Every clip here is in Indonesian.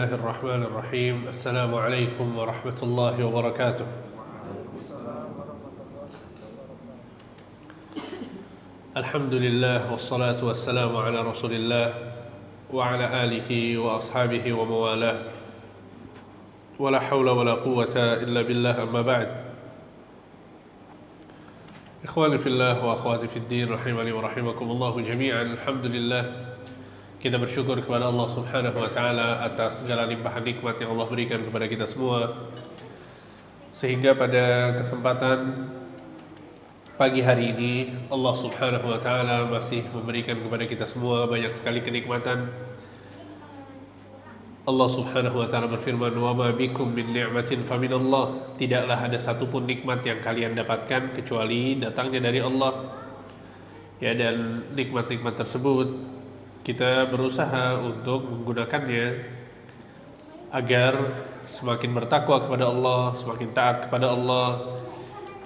الله الرحمن الرحيم. السلام عليكم ورحمة الله وبركاته. الحمد لله والصلاة والسلام على رسول الله وعلى آله وأصحابه وموالاه ولا حول ولا قوة إلا بالله. أما بعد. إخواني في الله وأخواتي في الدين rahimani wa rahimakumullah jami'an. Alhamdulillah, kita bersyukur kepada Allah Subhanahu wa taala atas segala limpahan nikmat yang Allah berikan kepada kita semua, sehingga pada kesempatan pagi hari ini Allah Subhanahu wa taala masih memberikan kepada kita semua banyak sekali kenikmatan. Allah Subhanahu wa taala berfirman, "Wa ma bikum min ni'matin faminallah." Tidaklah ada satupun nikmat yang kalian dapatkan kecuali datangnya dari Allah. Ya, dan nikmat-nikmat tersebut kita berusaha untuk menggunakannya agar semakin bertakwa kepada Allah, semakin taat kepada Allah.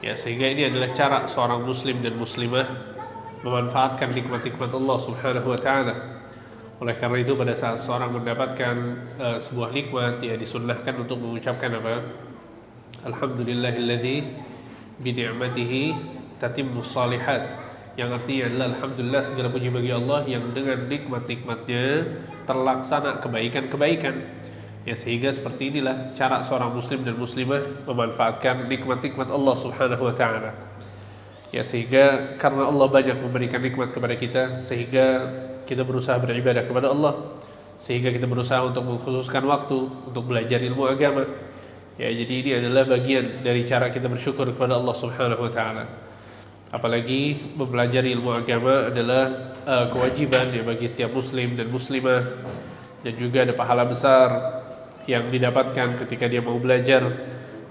Ya, sehingga ini adalah cara seorang muslim dan muslimah memanfaatkan nikmat-nikmat Allah Subhanahu wa taala. Oleh karena itu, pada saat seorang mendapatkan sebuah nikmat, ya disunnahkan untuk mengucapkan apa? Alhamdulillahilladzi bi ni'matihi tatimmus shalihat. Yang artinya adalah alhamdulillah, segala puji bagi Allah yang dengan nikmat-nikmatnya terlaksana kebaikan-kebaikan. Ya, sehingga seperti inilah cara seorang muslim dan muslimah memanfaatkan nikmat-nikmat Allah Subhanahu wa taala. Ya, sehingga karena Allah banyak memberikan nikmat kepada kita, sehingga kita berusaha beribadah kepada Allah, sehingga kita berusaha untuk mengkhususkan waktu untuk belajar ilmu agama. Ya, jadi ini adalah bagian dari cara kita bersyukur kepada Allah Subhanahu wa taala. Apalagi mempelajari ilmu agama adalah kewajiban ya bagi setiap muslim dan muslimah, dan juga ada pahala besar yang didapatkan ketika dia mau belajar.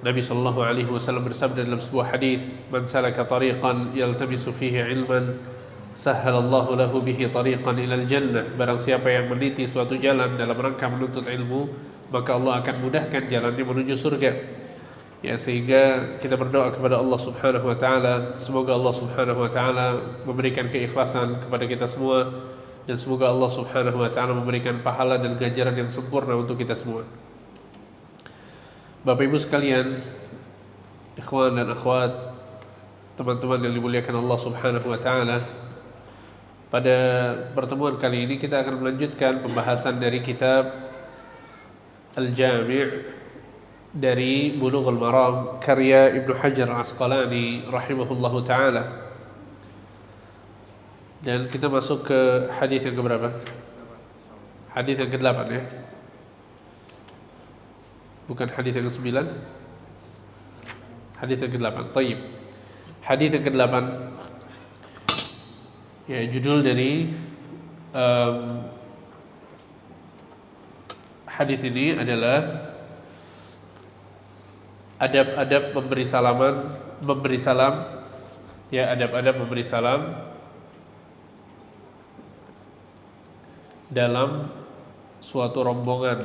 Nabi sallallahu alaihi wasallam bersabda dalam sebuah hadis, "Man salaka tariqan yaltamisu fihi ilman, sahhalallahu lahu bihi tariqan ilal jannah." Barang siapa yang meniti suatu jalan dalam rangka menuntut ilmu, maka Allah akan mudahkan jalannya menuju surga. Ya, sehingga kita berdoa kepada Allah Subhanahu wa taala, semoga Allah Subhanahu wa taala memberikan keikhlasan kepada kita semua, dan semoga Allah Subhanahu wa taala memberikan pahala dan ganjaran yang sempurna untuk kita semua. Bapak Ibu sekalian, ikhwan dan akhwat, teman-teman yang dimuliakan Allah Subhanahu wa taala, pada pertemuan kali ini kita akan melanjutkan pembahasan dari kitab Al-Jami' dari Bulughul Maram karya Ibnu Hajar Al-Asqalani rahimahullahu taala. Dan kita masuk ke hadis yang keberapa? Hadis yang ke-8 ya. Bukan hadis yang ke-9. Hadis yang ke-8. Baik. Hadis yang ke-8. Ya, judul dari hadis ini adalah adab-adab memberi salam, ya, adab-adab memberi salam dalam suatu rombongan,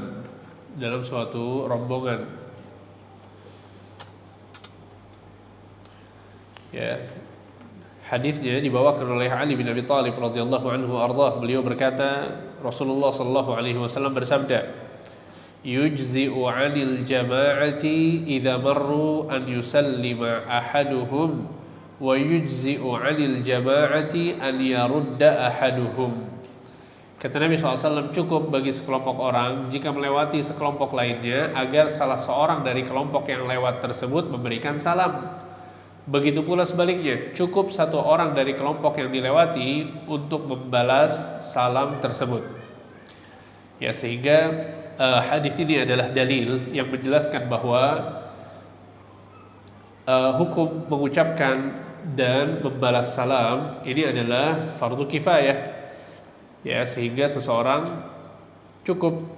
Ya, hadisnya dibawakan oleh Ali bin Abi Thalib radhiyallahu anhu ardah. Beliau berkata, Rasulullah sallallahu alaihi wasallam bersabda, "Yujzi'u 'anil jama'ati idza marru an yusallima ahaduhum wa yujzi'u 'anil jama'ati an yarudda ahaduhum." Kata Nabi SAW, cukup bagi sekelompok orang jika melewati sekelompok lainnya agar salah seorang dari kelompok yang lewat tersebut memberikan salam. Begitu pula sebaliknya, cukup satu orang dari kelompok yang dilewati untuk membalas salam tersebut. Ya, sehingga hadis ini adalah dalil yang menjelaskan bahwa hukum mengucapkan dan membalas salam ini adalah fardu kifayah. Ya, sehingga seseorang cukup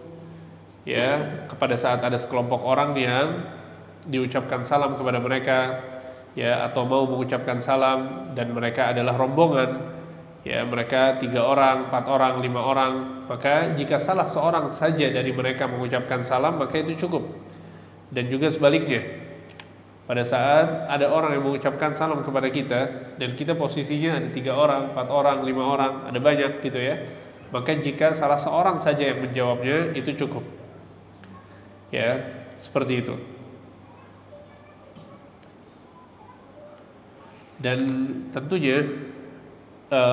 ya kepada saat ada sekelompok orang yang diucapkan salam kepada mereka, ya, atau mau mengucapkan salam dan mereka adalah rombongan. Ya, mereka 3 orang, 4 orang, 5 orang, maka jika salah seorang saja dari mereka mengucapkan salam, maka itu cukup. Dan juga sebaliknya, pada saat ada orang yang mengucapkan salam kepada kita dan kita posisinya ada 3 orang, 4 orang, 5 orang, ada banyak gitu ya, maka jika salah seorang saja yang menjawabnya, itu cukup. Ya, seperti itu. Dan tentunya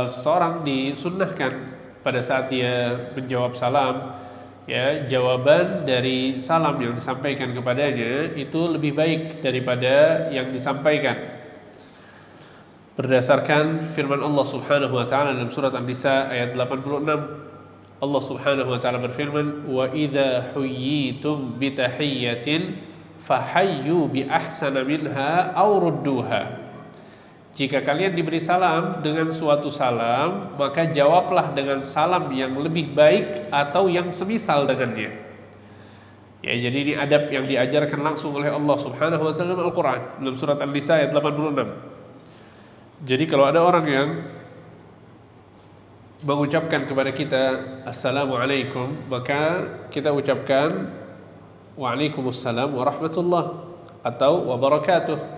seorang disunnahkan pada saat dia menjawab salam, ya, jawaban dari salam yang disampaikan kepadanya itu lebih baik daripada yang disampaikan. Berdasarkan firman Allah Subhanahu wa taala dalam surat An-Nisa ayat 86, Allah Subhanahu wa taala berfirman, "Wa idza huyyitum bi tahiyyatin fahayyu bi ahsana minha aw rudduha." Jika kalian diberi salam dengan suatu salam, maka jawablah dengan salam yang lebih baik atau yang semisal dengannya. Ya, jadi ini adab yang diajarkan langsung oleh Allah Subhanahu wa taala dalam Al-Qur'an dalam surat An-Nisa ayat 86. Jadi kalau ada orang yang mengucapkan kepada kita Assalamualaikum, maka kita ucapkan Waalaikumsalam warahmatullahi atau wabarakatuh.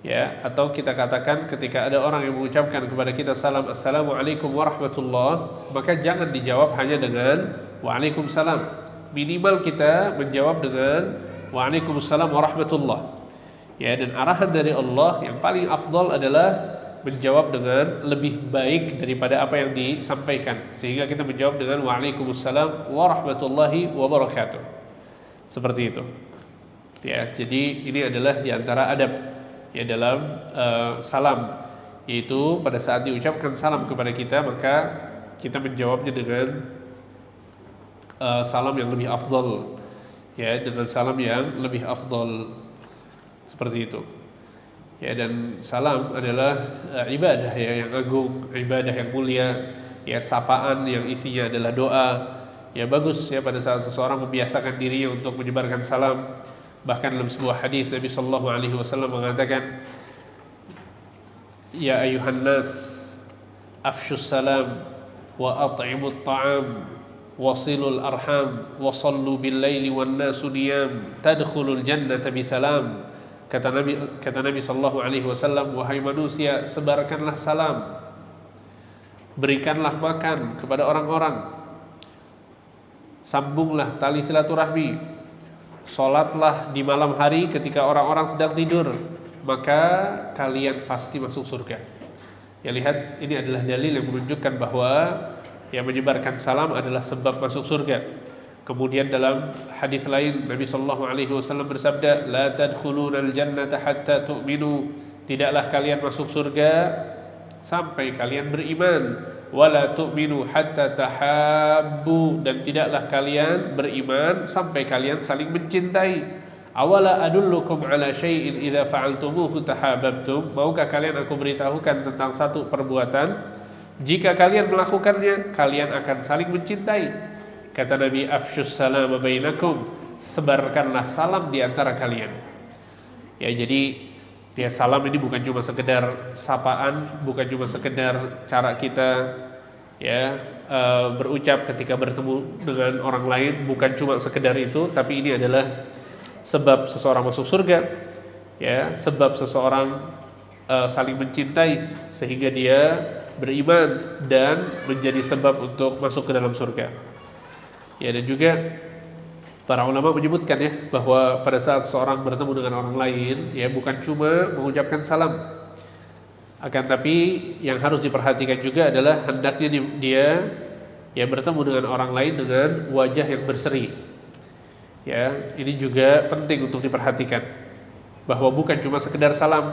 Ya, atau kita katakan ketika ada orang yang mengucapkan kepada kita salam Assalamualaikum warahmatullahi, maka jangan dijawab hanya dengan Waalaikumsalam. Minimal kita menjawab dengan Waalaikumsalam warahmatullahi. Ya, dan arahan dari Allah yang paling afdal adalah menjawab dengan lebih baik daripada apa yang disampaikan, sehingga kita menjawab dengan Waalaikumsalam warahmatullahi wabarakatuh. Seperti itu. Ya, jadi ini adalah diantara adab ya dalam salam, yaitu pada saat diucapkan salam kepada kita, maka kita menjawabnya dengan salam yang lebih afdal, ya, dengan salam yang lebih afdal, seperti itu. Ya, dan salam adalah ibadah ya yang agung, ibadah yang mulia, ya, sapaan yang isinya adalah doa. Ya, bagus ya pada saat seseorang membiasakan dirinya untuk menyebarkan salam. Bahkan dalam sebuah hadis Nabi sallallahu alaihi wasallam mengatakan, "Ya ayuhan nas, afshus salam wa at'imut ta'am, wasilul arham, wa sallu bil laili wan nasu niyam, tadkhulul jannata bisalam." Kata Nabi sallallahu alaihi wasallam, wahai manusia, sebarkanlah salam, berikanlah makan kepada orang-orang, sambunglah tali silaturahmi, sholatlah di malam hari ketika orang-orang sedang tidur, maka kalian pasti masuk surga. Ya, lihat, ini adalah dalil yang menunjukkan bahwa yang menyebarkan salam adalah sebab masuk surga. Kemudian dalam hadis lain Nabi sallallahu alaihi wasallam bersabda, "La tadkhulunal jannata hatta tu'minu." Tidaklah kalian masuk surga sampai kalian beriman. Wala tu'minu hatta tahabbu, dan tidaklah kalian beriman sampai kalian saling mencintai. Awala adullukum ala syai'in idza fa'altumuhu tahabbtum. Maukah kalian aku beritahukan tentang satu perbuatan, jika kalian melakukannya kalian akan saling mencintai. Kata Nabi, afshus salam bainakum, sebarkanlah salam di antara kalian. Ya, jadi ya, salam ini bukan cuma sekedar sapaan, bukan cuma sekedar cara kita ya berucap ketika bertemu dengan orang lain, bukan cuma sekedar itu, tapi ini adalah sebab seseorang masuk surga, ya, sebab seseorang saling mencintai sehingga dia beriman dan menjadi sebab untuk masuk ke dalam surga. Ya, dan juga para ulama menyebutkan ya bahwa pada saat seorang bertemu dengan orang lain, ya, bukan cuma mengucapkan salam, akan tapi yang harus diperhatikan juga adalah hendaknya dia ya bertemu dengan orang lain dengan wajah yang berseri. Ya, ini juga penting untuk diperhatikan bahwa bukan cuma sekedar salam.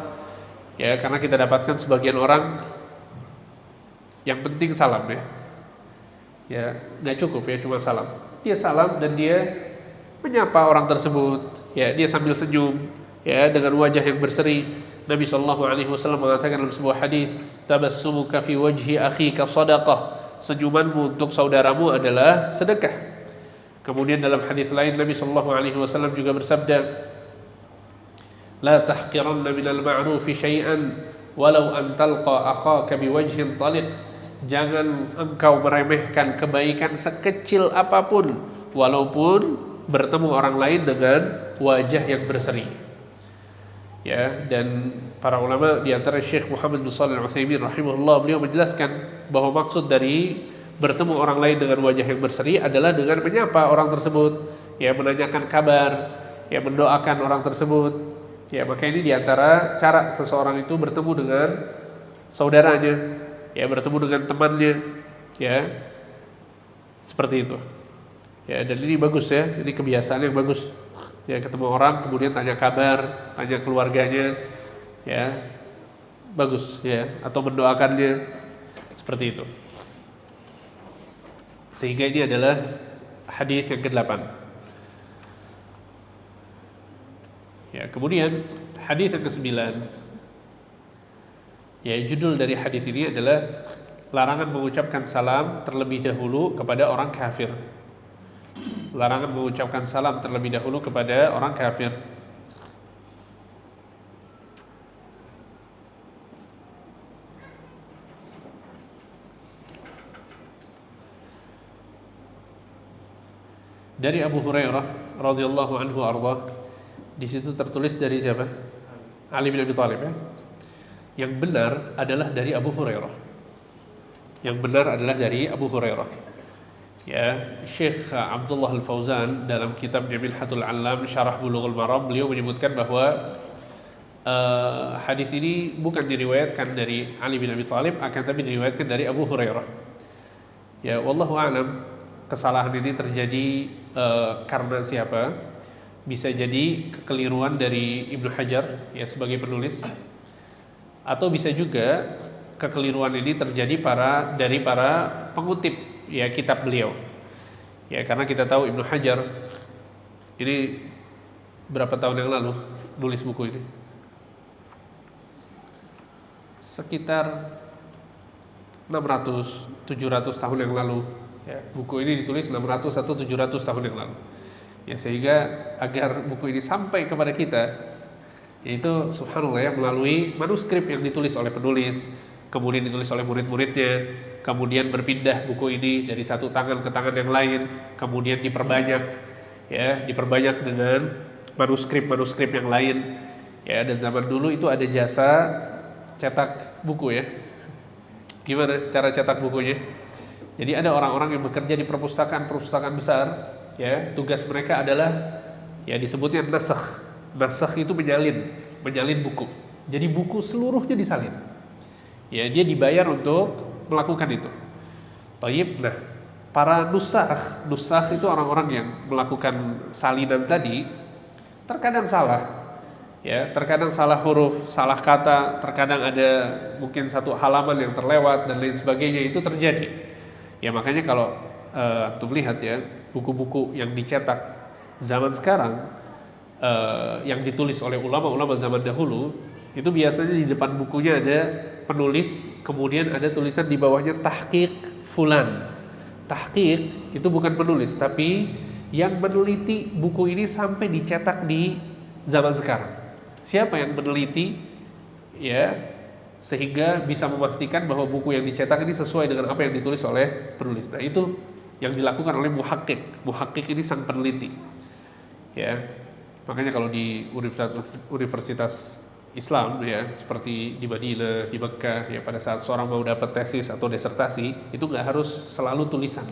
Ya, karena kita dapatkan sebagian orang yang penting salam ya. Ya, nggak cukup ya cuma salam. Dia salam dan dia menyapa orang tersebut, ya, dia sambil senyum, ya, dengan wajah yang berseri. Nabi sallallahu alaihi wasallam mengatakan dalam sebuah hadis, tabassumuka fi wajhi akhika shadaqah. Senyumanmu untuk saudaramu adalah sedekah. Kemudian dalam hadis lain Nabi sallallahu alaihi wasallam juga bersabda, la tahqiranna minal ma'rufi syai'an walau an talqa akhaka biwajhin taliq. Jangan engkau meremehkan kebaikan sekecil apapun, walaupun bertemu orang lain dengan wajah yang berseri. Ya, dan para ulama di antara Syekh Muhammad bin Shalih Al-Utsaimin rahimahullah, beliau menjelaskan bahwa maksud dari bertemu orang lain dengan wajah yang berseri adalah dengan menyapa orang tersebut. ya menanyakan kabar, ya mendoakan orang tersebut. Ya, maka ini diantara cara seseorang itu bertemu dengan saudaranya, ya bertemu dengan temannya, ya seperti itu. Ya, dan ini bagus ya, ini kebiasaan yang bagus. Ya, ketemu orang kemudian tanya kabar, tanya keluarganya, ya bagus ya, atau mendoakannya seperti itu. Sehingga ini adalah hadis yang ke-8. Ya, kemudian hadis yang ke-9. Ya, judul dari hadis ini adalah larangan mengucapkan salam terlebih dahulu kepada orang kafir. Larangan mengucapkan salam terlebih dahulu kepada orang kafir. Dari Abu Hurairah radhiyallahu anhu arda. Di situ tertulis dari siapa? Ali bin Abi Thalib ya. Yang benar adalah dari Abu Hurairah. Yang benar adalah dari Abu Hurairah. Ya, Syekh Abdullah Al-Fauzan dalam kitab Minhatul 'Allam Syarah Bulughul Maram, beliau menyebutkan bahwa hadis ini bukan diriwayatkan dari Ali bin Abi Thalib, akan tapi diriwayatkan dari Abu Hurairah. Ya, wallahu a'lam, kesalahan ini terjadi karena siapa? Bisa jadi kekeliruan dari Ibnu Hajar ya sebagai penulis, atau bisa juga kekeliruan ini terjadi dari para pengutip ya kitab beliau. Ya, karena kita tahu Ibnu Hajar ini berapa tahun yang lalu nulis buku ini? Sekitar 600-700 tahun yang lalu. Ya, buku ini ditulis 600 atau 700 tahun yang lalu. Ya, sehingga agar buku ini sampai kepada kita, yaitu subhanallah ya, melalui manuskrip yang ditulis oleh penulis, kemudian ditulis oleh murid-muridnya, kemudian berpindah buku ini dari satu tangan ke tangan yang lain, kemudian diperbanyak dengan manuskrip yang lain. Ya, dan zaman dulu itu ada jasa cetak buku ya. Gimana cara cetak bukunya? Jadi ada orang-orang yang bekerja di perpustakaan besar. Ya, tugas mereka adalah ya disebutnya nasakh. Nasakh itu menyalin buku. Jadi buku seluruhnya disalin. Ya, dia dibayar untuk melakukan itu. Baik, nah, para nusakh itu orang-orang yang melakukan salinan tadi terkadang salah. Ya, terkadang salah huruf, salah kata, terkadang ada mungkin satu halaman yang terlewat dan lain sebagainya, itu terjadi. Ya, makanya kalau tuh lihat ya, buku-buku yang dicetak zaman sekarang yang ditulis oleh ulama-ulama zaman dahulu, itu biasanya di depan bukunya ada penulis, kemudian ada tulisan di bawahnya tahqiq fulan. Tahqiq itu bukan penulis, tapi yang meneliti buku ini sampai dicetak di zaman sekarang. Siapa yang meneliti ya, sehingga bisa memastikan bahwa buku yang dicetak ini sesuai dengan apa yang ditulis oleh penulis. Nah, itu yang dilakukan oleh muhaqqiq. Muhaqqiq ini sang peneliti. Ya. Makanya kalau di universitas Islam ya, seperti di Madinah, di Mekkah ya, pada saat seorang mau dapat tesis atau disertasi, itu nggak harus selalu tulisan.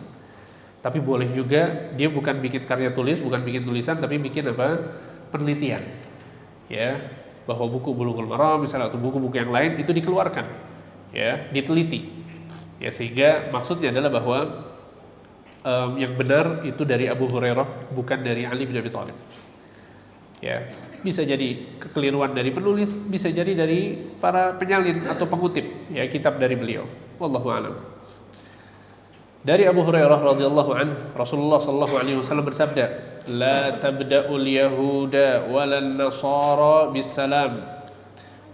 Tapi boleh juga dia bukan bikin karya tulis, bukan bikin tulisan, tapi bikin apa? Penelitian. Ya, bahwa buku Bulughul Maram misalnya atau buku-buku yang lain itu dikeluarkan. Ya, diteliti. Ya, sehingga maksudnya adalah bahwa yang benar itu dari Abu Hurairah, bukan dari Ali bin Abi Thalib. Ya, bisa jadi kekeliruan dari penulis, bisa jadi dari para penyalin atau pengutip ya kitab dari beliau. Wallahu a'lam. Dari Abu Hurairah radhiyallahu anhu, Rasulullah sallallahu alaihi wasallam bersabda, "La tabda'ul yahuda walan nasara bisalam.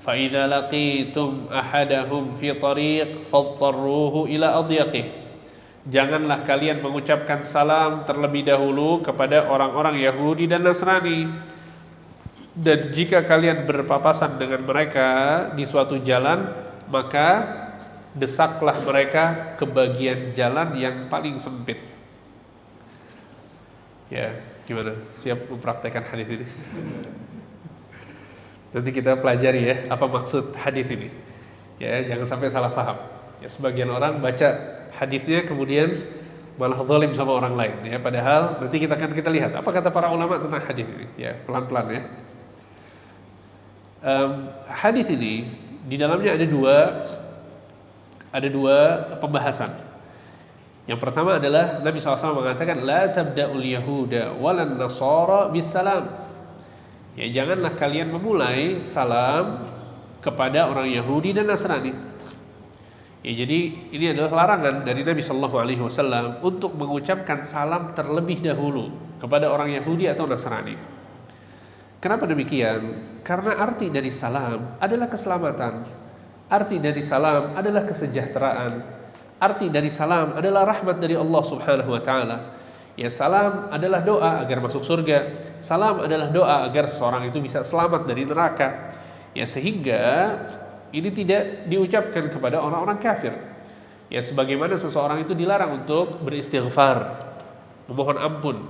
Fa idza laqitum ahadahum fi tariq fattaruhu ila adyaqih." Janganlah kalian mengucapkan salam terlebih dahulu kepada orang-orang Yahudi dan Nasrani. Dan jika kalian berpapasan dengan mereka di suatu jalan, maka desaklah mereka ke bagian jalan yang paling sempit. Ya, gimana? Siap mempraktekkan hadis ini? Nanti kita pelajari ya, apa maksud hadis ini. Ya, jangan sampai salah paham. Ya, sebagian orang baca hadisnya kemudian malah zalim sama orang lain ya. Padahal nanti kita lihat apa kata para ulama tentang hadis ini ya, pelan-pelan ya. Hadis ini di dalamnya ada dua pembahasan. Yang pertama adalah Nabi SAW mengatakan la tabda'ul yahuda walan nasara bisalam. Ya, janganlah kalian memulai salam kepada orang Yahudi dan Nasrani. Ya, jadi ini adalah larangan dari Nabi SAW untuk mengucapkan salam terlebih dahulu kepada orang Yahudi atau Nasrani. Kenapa demikian? Karena arti dari salam adalah keselamatan. Arti dari salam adalah kesejahteraan. Arti dari salam adalah rahmat dari Allah Subhanahu wa taala. Ya, salam adalah doa agar masuk surga. Salam adalah doa agar seorang itu bisa selamat dari neraka. Ya, sehingga ini tidak diucapkan kepada orang-orang kafir. Ya, sebagaimana seseorang itu dilarang untuk beristighfar, memohon ampun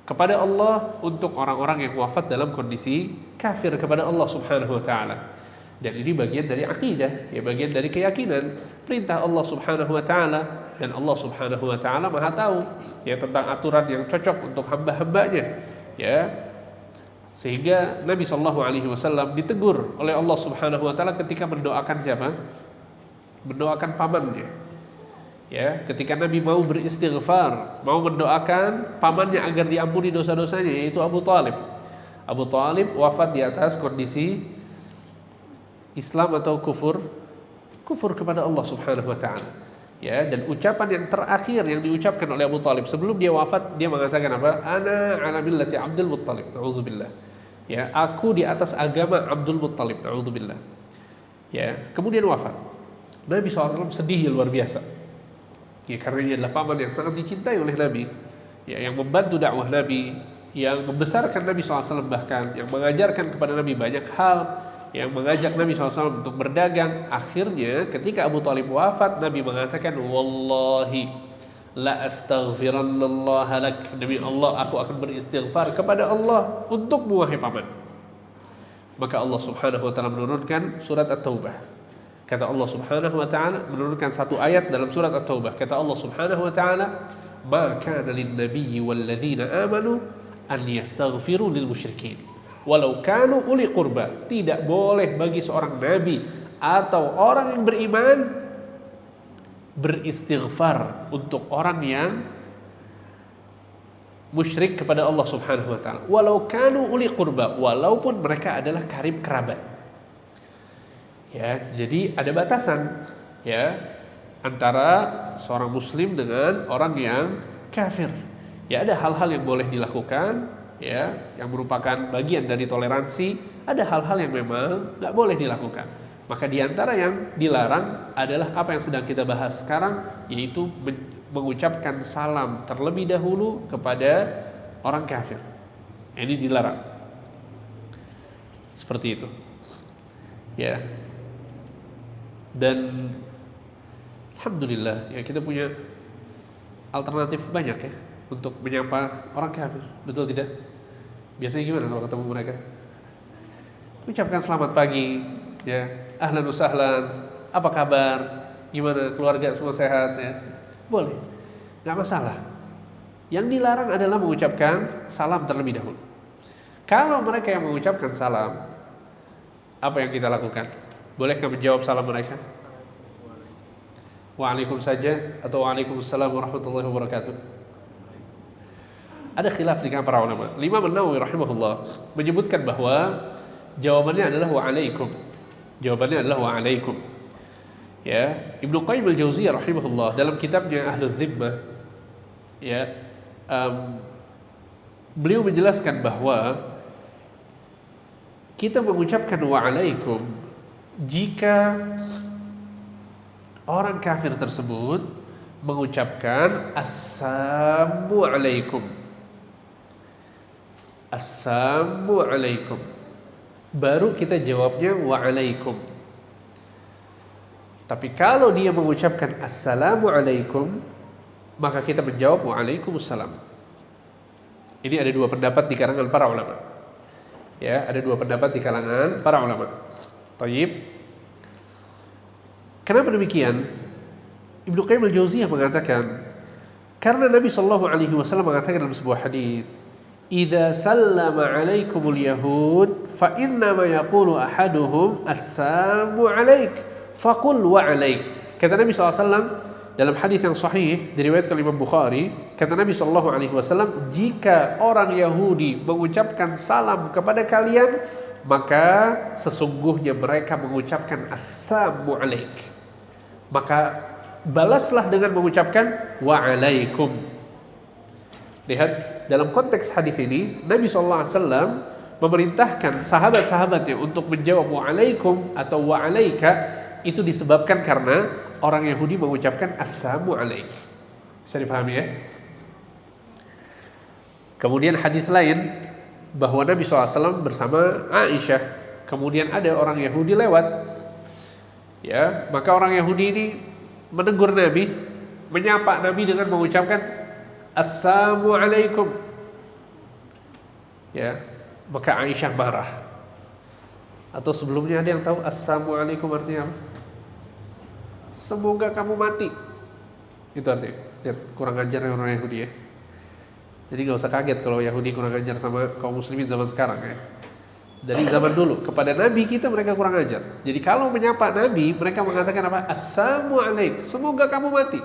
kepada Allah untuk orang-orang yang wafat dalam kondisi kafir kepada Allah Subhanahu wa taala. Dan ini bagian dari akidah, ya, bagian dari keyakinan perintah Allah Subhanahu wa taala, dan Allah Subhanahu wa taala Maha tahu ya tentang aturan yang cocok untuk hamba-hambanya. Ya. Sehingga Nabi sallallahu alaihi wasallam ditegur oleh Allah Subhanahu wa taala ketika mendoakan siapa? Mendoakan pamannya. Ya, ketika Nabi mau beristighfar, mau mendoakan pamannya agar diampuni dosa-dosanya, yaitu Abu Thalib. Abu Thalib wafat di atas kondisi Islam atau kufur? Kufur kepada Allah Subhanahu wa taala. Ya, dan ucapan yang terakhir yang diucapkan oleh Abu Thalib sebelum dia wafat, dia mengatakan apa? Ana ala millati Abdul Muttalib. Nauzubillah. Ya, aku di atas agama Abdul Muttalib. Nauzubillah. Ya, kemudian wafat. Nabi SAW sedih luar biasa. Ya, karena dia adalah paman yang sangat dicintai oleh Nabi, ya, yang membantu dakwah Nabi, yang membesarkan Nabi SAW, bahkan yang mengajarkan kepada Nabi banyak hal, yang mengajak Nabi SAW untuk berdagang. Akhirnya ketika Abu Thalib wafat, Nabi mengatakan, wallahi la astaghfirannallaha lak, demi Allah aku akan beristighfar kepada Allah untuk wahai paman. Maka Allah Subhanahu wa taala menurunkan surat At-Taubah. Kata Allah Subhanahu wa taala, menurunkan satu ayat dalam surat At-Taubah. Kata Allah Subhanahu wa taala, "Ma kana lin-nabiyyi wal-ladzina amanu an yastaghfiru lil musyrikin walau kanu uli qurba." Tidak boleh bagi seorang nabi atau orang yang beriman beristighfar untuk orang yang musyrik kepada Allah Subhanahu wa taala, walau kanu uli qurba, walaupun mereka adalah karib kerabat. Ya, jadi ada batasan ya antara seorang muslim dengan orang yang kafir. Ya, ada hal-hal yang boleh dilakukan ya, yang merupakan bagian dari toleransi. Ada hal-hal yang memang nggak boleh dilakukan. Maka di antara yang dilarang adalah apa yang sedang kita bahas sekarang, yaitu mengucapkan salam terlebih dahulu kepada orang kafir. Ini dilarang. Seperti itu. Ya. Dan alhamdulillah ya, kita punya alternatif banyak ya untuk menyapa orang kafir, betul tidak? Biasanya gimana kalau ketemu mereka? Ucapkan selamat pagi, ya, ahlan wa sahlan, apa kabar, gimana keluarga semua sehat ya, boleh, nggak masalah. Yang dilarang adalah mengucapkan salam terlebih dahulu. Kalau mereka yang mengucapkan salam, apa yang kita lakukan? Bolehkah menjawab salam mereka? Waalaikum saja atau waalaikumsalam warahmatullahi wabarakatuh? Ada khilaf di kalangan para ulama. Imam An-Nawawi rahimahullah menyebutkan bahwa jawabannya adalah waalaikum. Jawabannya adalah waalaikum. Ya, Ibnu Qayyim al-Jauziyah rahimahullah dalam kitabnya Ahlul Dhimmah ya, beliau menjelaskan bahwa kita mengucapkan waalaikum jika orang kafir tersebut mengucapkan assalamualaikum. Assalamualaikum. Baru kita jawabnya waalaikum. Tapi kalau dia mengucapkan assalamualaikum, maka kita menjawab waalaikumsalam. Ini ada dua pendapat di kalangan para ulama. Ya, ada dua pendapat di kalangan para ulama. Tayyib. Kenapa demikian? Ibnu Qayyim al-Jauziyah mengatakan, Karena Nabi Shallallahu Alaihi Wasallam mengatakan dalam sebuah hadis, "Idza sallama alaikumul yahud, fa inna ma yaqulu ahaduhum assalamu alaik, faqul wa alaik." Kata Nabi SAW dalam hadis yang sahih diriwayatkan Imam Bukhari, kata Nabi Shallallahu Alaihi Wasallam, jika orang Yahudi mengucapkan salam kepada kalian, maka sesungguhnya mereka mengucapkan assalamu alaik. Maka balaslah dengan mengucapkan wa alaikum. Lihat, dalam konteks hadis ini Nabi SAW memerintahkan sahabat-sahabatnya untuk menjawab wa alaikum atau wa alaika. Itu disebabkan karena orang Yahudi mengucapkan assalamu alaik. Bisa dipahami ya? Kemudian hadis lain bahwa Nabi SAW bersama Aisyah, kemudian ada orang Yahudi lewat, ya, maka orang Yahudi ini menegur Nabi, menyapa Nabi dengan mengucapkan assalamu alaikum. Ya, maka Aisyah marah. Atau sebelumnya ada yang tahu assalamu alaikum artinya apa? Semoga kamu mati. Itu artinya. Lihat, kurang ajar orang Yahudi ya. Jadi gak usah kaget kalau Yahudi kurang ajar sama kaum muslimin zaman sekarang ya. Dari zaman dulu kepada Nabi kita mereka kurang ajar. Jadi kalau menyapa Nabi mereka mengatakan apa? Assalamu alaik, semoga kamu mati.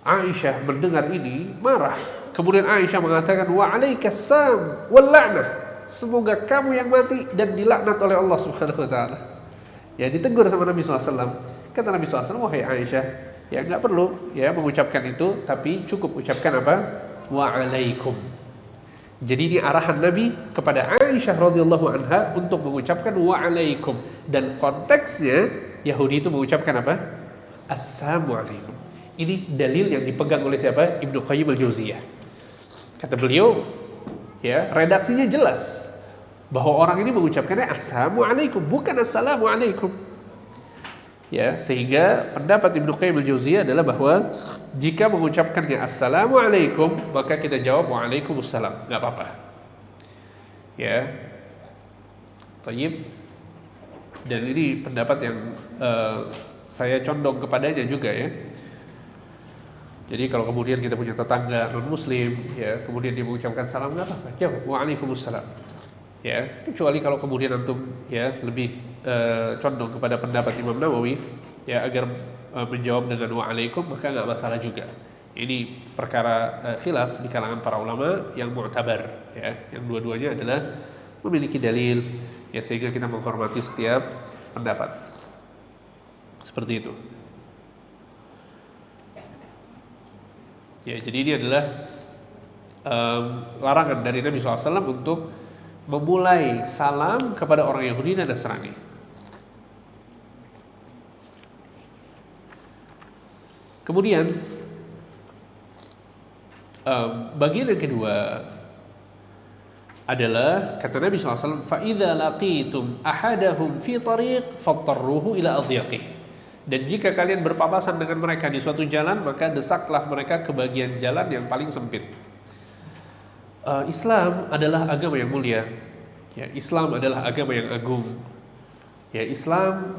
Aisyah mendengar ini marah. Kemudian Aisyah mengatakan wa alaikassam wal la'nah, semoga kamu yang mati dan dilaknat oleh Allah Subhanahu wa taala. Ya, ditegur sama Nabi SAW. Kata Nabi SAW, wahai Aisyah, ya nggak perlu ya mengucapkan itu, tapi cukup ucapkan apa? Wa alaikum. Jadi ini arahan Nabi kepada Aisyah radhiyallahu anha untuk mengucapkan wa alaikum, dan konteksnya Yahudi itu mengucapkan apa? Assalamu alaikum. Ini dalil yang dipegang oleh siapa? Ibnu Qayyim al-Jauziyah. Kata beliau, ya, redaksinya jelas bahwa orang ini mengucapkannya assalamu alaikum, bukan assalamu alaikum. Ya, sehingga pendapat Ibnu Qayyim al-Jauziyah adalah bahwa jika mengucapkannya assalamu alaikum, maka kita jawab waalaikumsalam, nggak apa-apa. Ya, tayyib. Dan ini pendapat yang saya condong kepadanya juga ya. Jadi kalau kemudian kita punya tetangga non muslim, ya, kemudian dia mengucapkan salam, nggak apa-apa, jawab waalaikumsalam. Ya, kecuali kalau kemudian antum ya lebih condong kepada pendapat Imam Nawawi ya agar menjawab dengan waalaikum, maka nggak masalah juga. Ini perkara khilaf di kalangan para ulama yang mu'tabar ya, yang dua-duanya adalah memiliki dalil ya, sehingga kita menghormati setiap pendapat. Seperti itu. Ya, jadi ini adalah larangan dari Nabi SAW untuk memulai salam kepada orang Yahudi dan Nasrani. Kemudian bagian yang kedua adalah kata Nabi SAW, فَإِذَا لَقِيتُمْ أَحَدَهُمْ فِي طَرِيقٍ فَاضْطَرُّوهُ إِلَى أَضْيَقِهِ. Dan jika kalian berpapasan dengan mereka di suatu jalan, maka desaklah mereka ke bagian jalan yang paling sempit. Islam adalah agama yang mulia. Ya, Islam adalah agama yang agung. Ya, Islam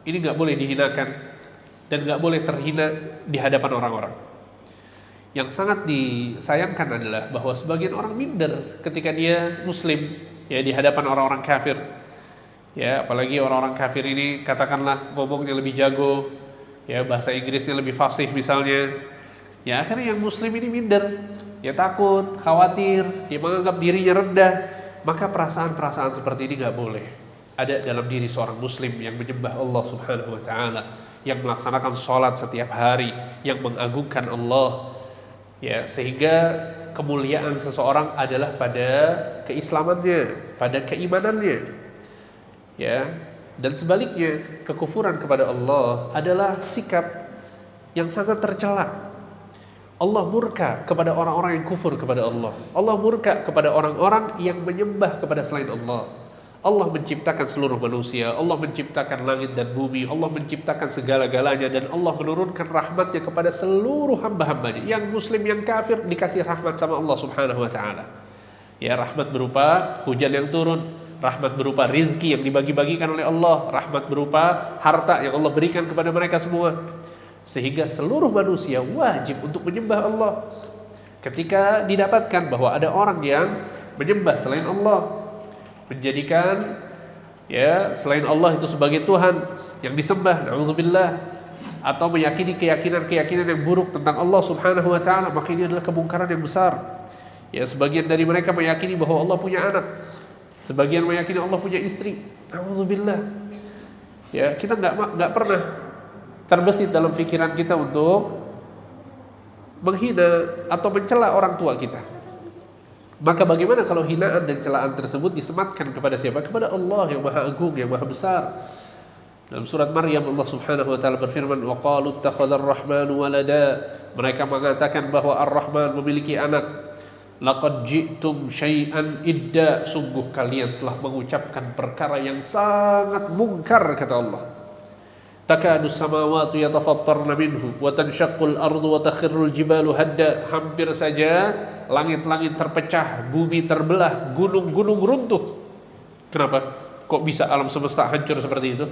ini nggak boleh dihinakan dan nggak boleh terhina di hadapan orang-orang. Yang sangat disayangkan adalah bahwa sebagian orang minder ketika dia Muslim ya di hadapan orang-orang kafir. Ya, apalagi orang-orang kafir ini katakanlah ngomongnya lebih jago, ya bahasa Inggrisnya lebih fasih misalnya. Ya, akhirnya yang Muslim ini minder, ya takut, khawatir, dia menganggap dirinya rendah. Maka perasaan-perasaan seperti ini nggak boleh ada dalam diri seorang Muslim yang menyembah Allah Subhanahu wa taala, yang melaksanakan sholat setiap hari, yang mengagungkan Allah. Ya, sehingga kemuliaan seseorang adalah pada keislamannya, pada keimanannya. Ya, dan sebaliknya kekufuran kepada Allah adalah sikap yang sangat tercela. Allah murka kepada orang-orang yang kufur kepada Allah. Allah murka kepada orang-orang yang menyembah kepada selain Allah. Allah menciptakan seluruh manusia, Allah menciptakan langit dan bumi, Allah menciptakan segala-galanya, dan Allah menurunkan rahmatnya kepada seluruh hamba-hambanya. Yang muslim, yang kafir dikasih rahmat sama Allah Subhanahu wa ta'ala. Ya, rahmat berupa hujan yang turun, rahmat berupa rizki yang dibagi-bagikan oleh Allah, rahmat berupa harta yang Allah berikan kepada mereka semua. Sehingga seluruh manusia wajib untuk menyembah Allah. Ketika didapatkan bahwa ada orang yang menyembah selain Allah, menjadikan selain Allah itu sebagai Tuhan yang disembah, na'udzubillah, atau meyakini keyakinan-keyakinan yang buruk tentang Allah Subhanahu wa taala, maka ini adalah kemungkaran yang besar. Sebagian dari mereka meyakini bahwa Allah punya anak, sebagian meyakini Allah punya istri. Na'udzubillah. Kita nggak pernah terbesit dalam pikiran kita untuk menghina atau mencela orang tua kita. Maka bagaimana kalau hinaan dan celaan tersebut disematkan kepada siapa? Kepada Allah yang Maha Agung, yang Maha Besar. Dalam surat Maryam Allah Subhanahu wa taala berfirman, "Wa qalu ittakhadha ar-rahmanu walada." Mereka mengatakan bahwa Ar-Rahman memiliki anak. Laqad ji'tum syai'an idda. Sungguh kalian telah mengucapkan perkara yang sangat mungkar, kata Allah. Takadu samawati yatafattarna minhu wa tanshaqqul ardu wa takhirrul jibalu hadda. Hampir saja langit-langit terpecah, bumi terbelah, gunung-gunung runtuh. Kenapa? Kok bisa alam semesta hancur seperti itu?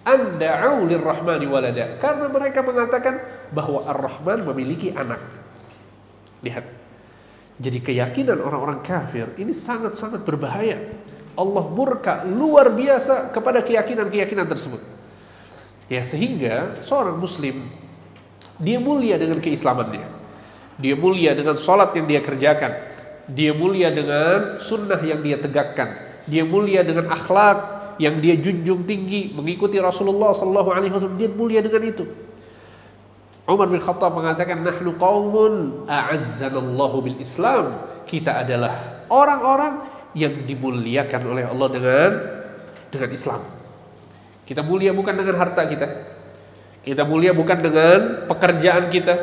Anda'u lirrahmani walada. Karena mereka mengatakan bahwa Ar-Rahman memiliki anak. Lihat. Jadi keyakinan orang-orang kafir ini sangat-sangat berbahaya. Allah murka luar biasa kepada keyakinan-keyakinan tersebut. Sehingga seorang muslim, dia mulia dengan keislamannya, dia mulia dengan sholat yang dia kerjakan, dia mulia dengan sunnah yang dia tegakkan, dia mulia dengan akhlak yang dia junjung tinggi, mengikuti Rasulullah SAW, dia mulia dengan itu. Umar bin Khattab mengatakan, nahnu qaumun a'azzanallahu bil Islam. Kita adalah orang-orang yang dimuliakan oleh Allah dengan Islam. Kita mulia bukan dengan harta kita. Kita mulia bukan dengan pekerjaan kita.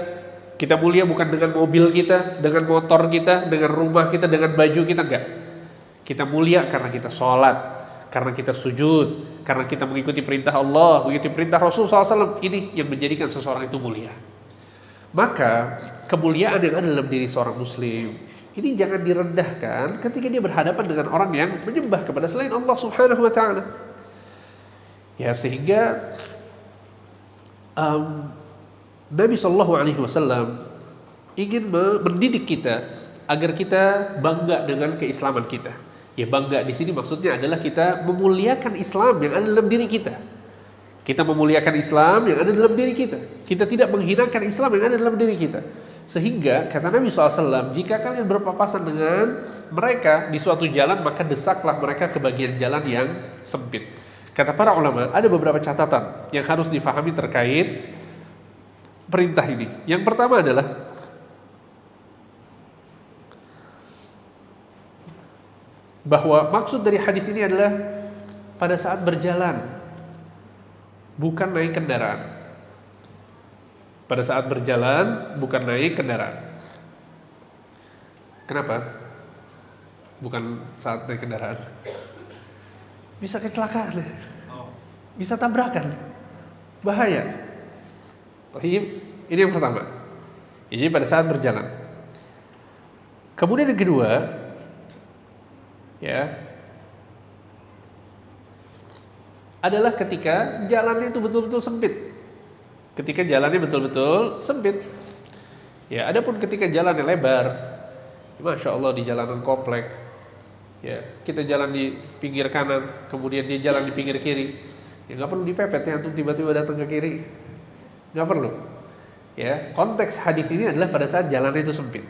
Kita mulia bukan dengan mobil kita, dengan motor kita, dengan rumah kita, dengan baju kita, enggak. Kita mulia karena kita sholat, karena kita sujud, karena kita mengikuti perintah Allah, mengikuti perintah Rasul SAW. Ini yang menjadikan seseorang itu mulia. Maka kemuliaan yang ada dalam diri seorang muslim ini jangan direndahkan ketika dia berhadapan dengan orang yang menyembah kepada selain Allah Subhanahu wa taala. Sehingga Nabi SAW ingin mendidik kita agar kita bangga dengan keislaman kita. Bangga di sini maksudnya adalah kita memuliakan Islam yang ada dalam diri kita. Kita memuliakan Islam yang ada dalam diri kita. Kita tidak menghinakan Islam yang ada dalam diri kita. Sehingga kata Nabi SAW, jika kalian berpapasan dengan mereka di suatu jalan, maka desaklah mereka ke bagian jalan yang sempit. Kata para ulama, ada beberapa catatan yang harus difahami terkait perintah ini. Yang pertama adalah bahwa maksud dari hadis ini adalah pada saat berjalan, bukan naik kendaraan. Pada saat berjalan, bukan naik kendaraan. Kenapa? Bukan saat naik kendaraan. Bisa kecelakaan, bisa tabrakan, bahaya. Ini yang pertama. Ini pada saat berjalan. Kemudian yang kedua, adalah ketika jalannya itu betul-betul sempit. Ketika jalannya betul-betul sempit. Adapun ketika jalannya lebar, Masya Allah di jalanan komplek, kita jalan di pinggir kanan, kemudian dia jalan di pinggir kiri, nggak perlu dipepet untuk tiba-tiba datang ke kiri, nggak perlu. Konteks hadis ini adalah pada saat jalannya itu sempit.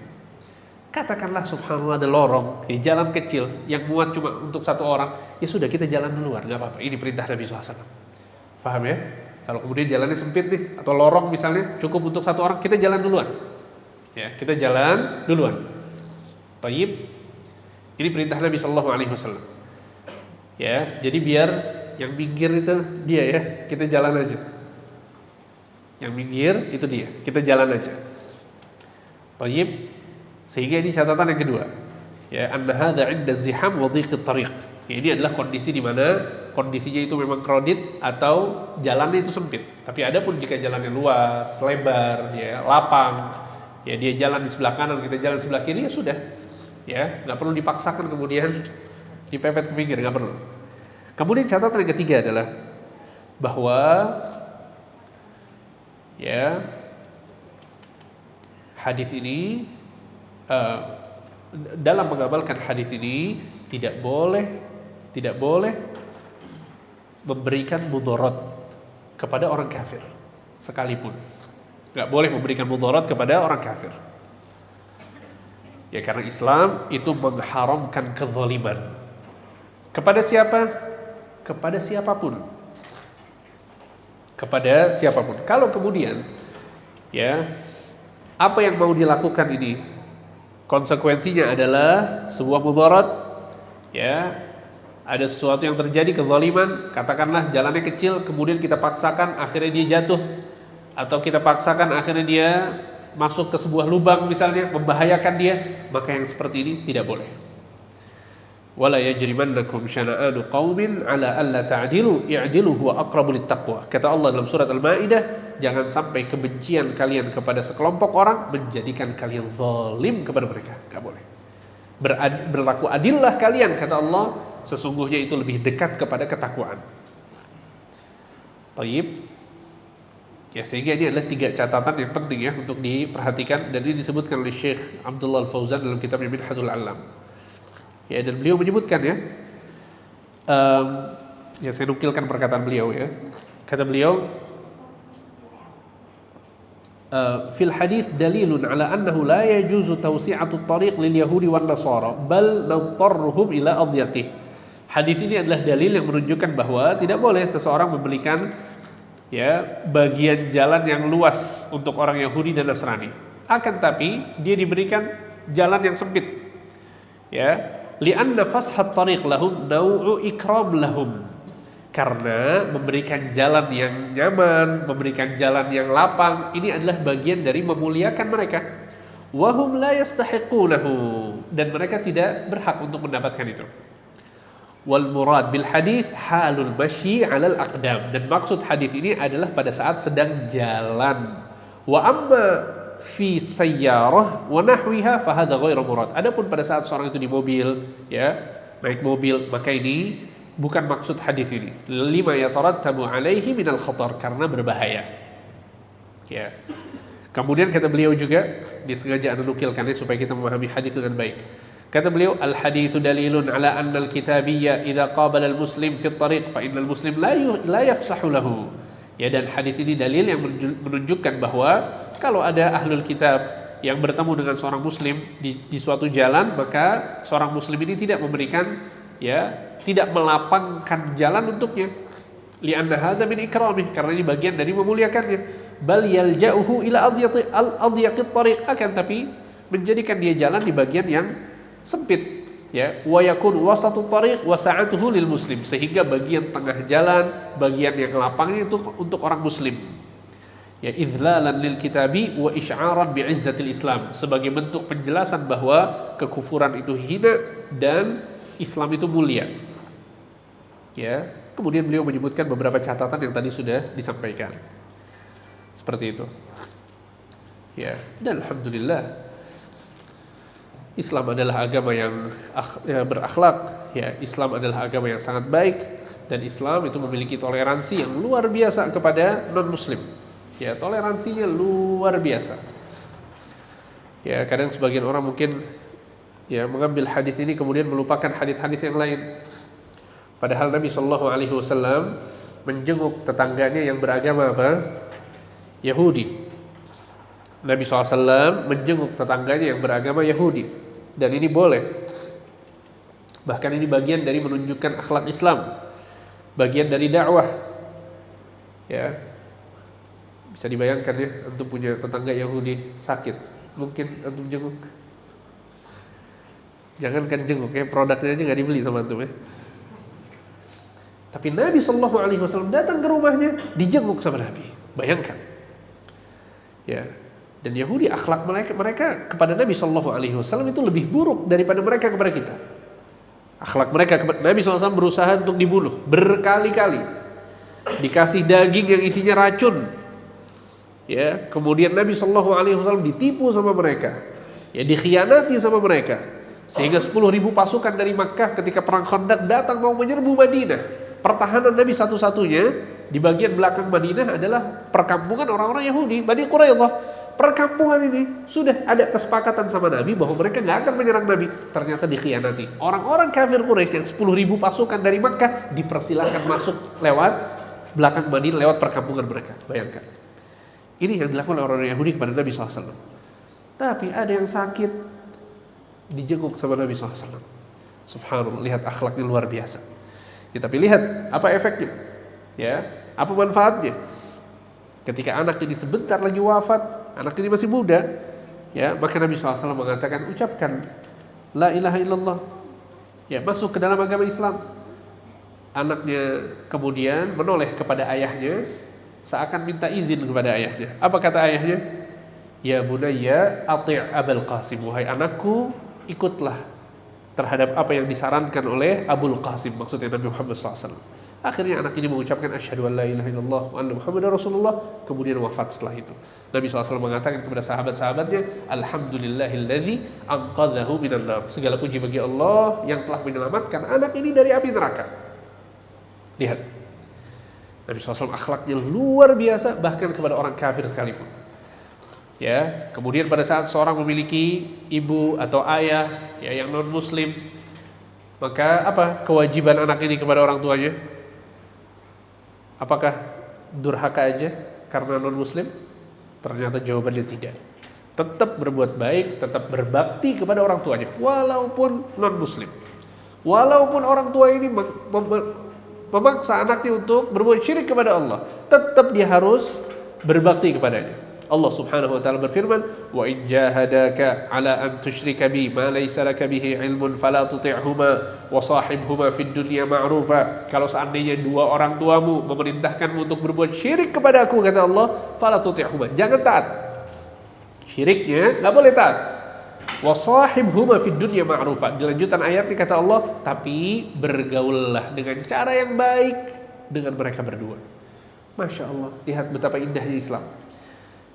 Katakanlah subhanallah ada lorong, jalan kecil yang muat cuma untuk satu orang, sudah kita jalan duluan, nggak apa-apa. Ini perintah Nabi SAW. Paham ya? Kalau kemudian jalannya sempit nih, atau lorong misalnya cukup untuk satu orang, kita jalan duluan. Kita jalan duluan. Tayyib. Ini perintah Nabi SAW. Jadi biar yang minggir itu dia kita jalan aja. Yang minggir itu dia, kita jalan aja. Tayyib. Sehingga ini catatan yang kedua. Anna hadza 'inda ziham wa dhiqit tariq. Ini adalah kondisi di mana kondisinya itu memang crowded atau jalannya itu sempit. Tapi adapun jika jalannya luas, lebar, lapang, dia jalan di sebelah kanan, kita jalan sebelah kiri, sudah. Nggak perlu dipaksakan kemudian dipepet ke pinggir, nggak perlu. Kemudian catatan yang ketiga adalah bahwa Ya, hadis ini dalam mengamalkan hadis ini tidak boleh memberikan mudarat kepada orang kafir sekalipun. Nggak boleh memberikan mudarat kepada orang kafir. Ya, karena Islam itu mengharamkan kezaliman. Kepada siapa? Kepada siapapun. Kepada siapapun. Kalau kemudian ya, apa yang mau dilakukan ini konsekuensinya adalah sebuah mudarat, ya, ada sesuatu yang terjadi kezaliman, katakanlah jalannya kecil, kemudian kita paksakan akhirnya dia jatuh, atau kita paksakan akhirnya dia masuk ke sebuah lubang misalnya, membahayakan dia, maka yang seperti ini tidak boleh. Wala yajrimannakum syana'anu qaumin ala alla ta'dilu i'dilu huwa aqrabu littaqwa. Kata Allah dalam surat Al-Maidah, jangan sampai kebencian kalian kepada sekelompok orang menjadikan kalian zalim kepada mereka. Enggak boleh. Berlaku adillah kalian, kata Allah, sesungguhnya itu lebih dekat kepada ketakwaan. Baik. Ya, sehingga ini adalah 3 catatan yang penting ya untuk diperhatikan, dan ini disebutkan oleh Syekh Abdullah Al-Fauzan dalam kitabnya Minhajul Alam. Ya, dan beliau menyebutkan ya, ya saya nukilkan perkataan beliau ya. Kata beliau, fil hadits dalilun ala annahu la yajuzu tawsi'atu at-tariq lil yahudi wan nasara bal nadarruhum ila adyaqih. Hadis ini adalah dalil yang menunjukkan bahwa tidak boleh seseorang memberikan ya bagian jalan yang luas untuk orang Yahudi dan Nasrani. Akan tapi dia diberikan jalan yang sempit. Ya, li'anna fashat tariq lahum nau'u ikram lahum. Karena memberikan jalan yang nyaman, memberikan jalan yang lapang, ini adalah bagian dari memuliakan mereka. Wahum la yastahiqunahu, dan mereka tidak berhak untuk mendapatkan itu. Wal murad bil hadits halul masyi 'alal aqdam, dan maksud hadis ini adalah pada saat sedang jalan. Wa amma fi sayyarah wa nahwiha fa hadha ghairu murad. Adapun pada saat seorang itu di mobil, ya, naik mobil, maka ini bukan maksud hadis ini. Lima yatarattabu alaihi minal khatar, karena berbahaya. Ya. Kemudian kata beliau juga, disengaja anda nukilkannya supaya kita memahami hadis dengan baik. Kata beliau, al-haditsu dalilun ala anna al-kitabiyya idza qabala al-muslim fi at-tariq fa innal muslim la yafsahu lahu. Ya, dan hadis ini dalil yang menunjukkan bahwa kalau ada ahlul kitab yang bertemu dengan seorang muslim di suatu jalan, maka seorang muslim ini tidak memberikan, ya, tidak melapangkan jalan untuknya. Li'anna hadza min ikramih, karena ini bagian dari memuliakannya. Bal yalja'uhu ila adyaqit tariq, akan tapi menjadikan dia jalan di bagian yang sempit. Ya, wa yakun wasatut tariq wa sa'atuhu lil muslim, sehingga bagian tengah jalan, bagian yang lapangnya itu untuk orang muslim. Ya, idhlalan lil kitabi wa isy'aran bi izzatil Islam, sebagai bentuk penjelasan bahwa kekufuran itu hina dan Islam itu mulia. Ya, kemudian beliau menyebutkan beberapa catatan yang tadi sudah disampaikan. Seperti itu. Ya, dan alhamdulillah Islam adalah agama yang berakhlak. Ya, Islam adalah agama yang sangat baik, dan Islam itu memiliki toleransi yang luar biasa kepada non-muslim. Ya, toleransinya luar biasa. Ya, kadang sebagian orang mungkin ya mengambil hadis ini kemudian melupakan hadis-hadis yang lain. Padahal Nabi Shallallahu Alaihi Wasallam menjenguk tetangganya yang beragama apa? Yahudi. Nabi SAW menjenguk tetangganya yang beragama Yahudi. Dan ini boleh. Bahkan ini bagian dari menunjukkan akhlak Islam, bagian dari dakwah. Ya, bisa dibayangkan ya, antum punya tetangga Yahudi sakit, mungkin antum jenguk? Jangankan jenguk ya, produknya aja nggak dibeli sama antum ya. Tapi Nabi SAW datang ke rumahnya, dijenguk sama Nabi. Bayangkan. Ya. Dan Yahudi akhlak mereka kepada Nabi SAW itu lebih buruk daripada mereka kepada kita. Akhlak mereka kepada Nabi SAW berusaha untuk dibunuh berkali-kali, dikasih daging yang isinya racun. Ya, kemudian Nabi SAW ditipu sama mereka, ya, dikhianati sama mereka, sehingga 10.000 pasukan dari Makkah ketika perang Khandaq datang mau menyerbu Madinah. Pertahanan Nabi satu-satunya di bagian belakang Madinah adalah perkampungan orang-orang Yahudi, Bani Quraidah. Perkampungan ini sudah ada kesepakatan sama Nabi bahwa mereka nggak akan menyerang Nabi. Ternyata dikhianati. Orang-orang kafir Quraisy yang 10.000 pasukan dari Makkah dipersilahkan masuk lewat belakang Madinah, lewat perkampungan mereka. Bayangkan. Ini yang dilakukan orang-orang Yahudi kepada Nabi SAW. Tapi ada yang sakit, dijenguk sama Nabi SAW. Subhanallah, lihat akhlaknya luar biasa. Ya, tapi lihat apa efeknya, ya, apa manfaatnya. Ketika anak ini sebentar lagi wafat, anak ini masih muda, ya, maka Nabi SAW mengatakan, ucapkan la ilaha illallah, ya, masuk ke dalam agama Islam. Anaknya kemudian menoleh kepada ayahnya, seakan minta izin kepada ayahnya. Apa kata ayahnya? Ya bunayya ati' Abul Qasim, wahai anakku, ikutlah terhadap apa yang disarankan oleh Abul Qasim, maksudnya Nabi Muhammad SAW. Akhirnya anak ini mengucapkan asyhadu an la ilaha illallah wa anna Muhammadar Rasulullah, kemudian wafat setelah itu. Nabi SAW mengatakan kepada sahabat-sahabatnya, alhamdulillahilladzi anqadhahu minan nar. Segala puji bagi Allah yang telah menyelamatkan anak ini dari api neraka. Lihat, Nabi SAW akhlaknya luar biasa, bahkan kepada orang kafir sekalipun. Ya, kemudian pada saat seorang memiliki ibu atau ayah, ya, yang non muslim, maka apa kewajiban anak ini kepada orang tuanya? Apakah durhaka aja karena non muslim? Ternyata jawabannya tidak. Tetap berbuat baik, tetap berbakti kepada orang tuanya walaupun non muslim. Walaupun orang tua ini memaksa anaknya untuk berbuat syirik kepada Allah, tetap dia harus berbakti kepadanya. Allah Subhanahu wa taala berfirman, "Wa in jahadaka 'ala an tusyrika bi ma laysa laka bihi 'ilmun fala tuti'huma wa shahibhuma fid dunya ma'rufa." Kalau seandainya dua orang tuamu memerintahkanmu untuk berbuat syirik kepada Aku, kata Allah, fala tuti'huma, jangan taat. Syiriknya enggak boleh taat. Wa shahibhuma fid dunya ma'rufa. Di lanjutan ayat ini kata Allah, tapi bergaullah dengan cara yang baik dengan mereka berdua. Masya Allah, lihat betapa indahnya Islam.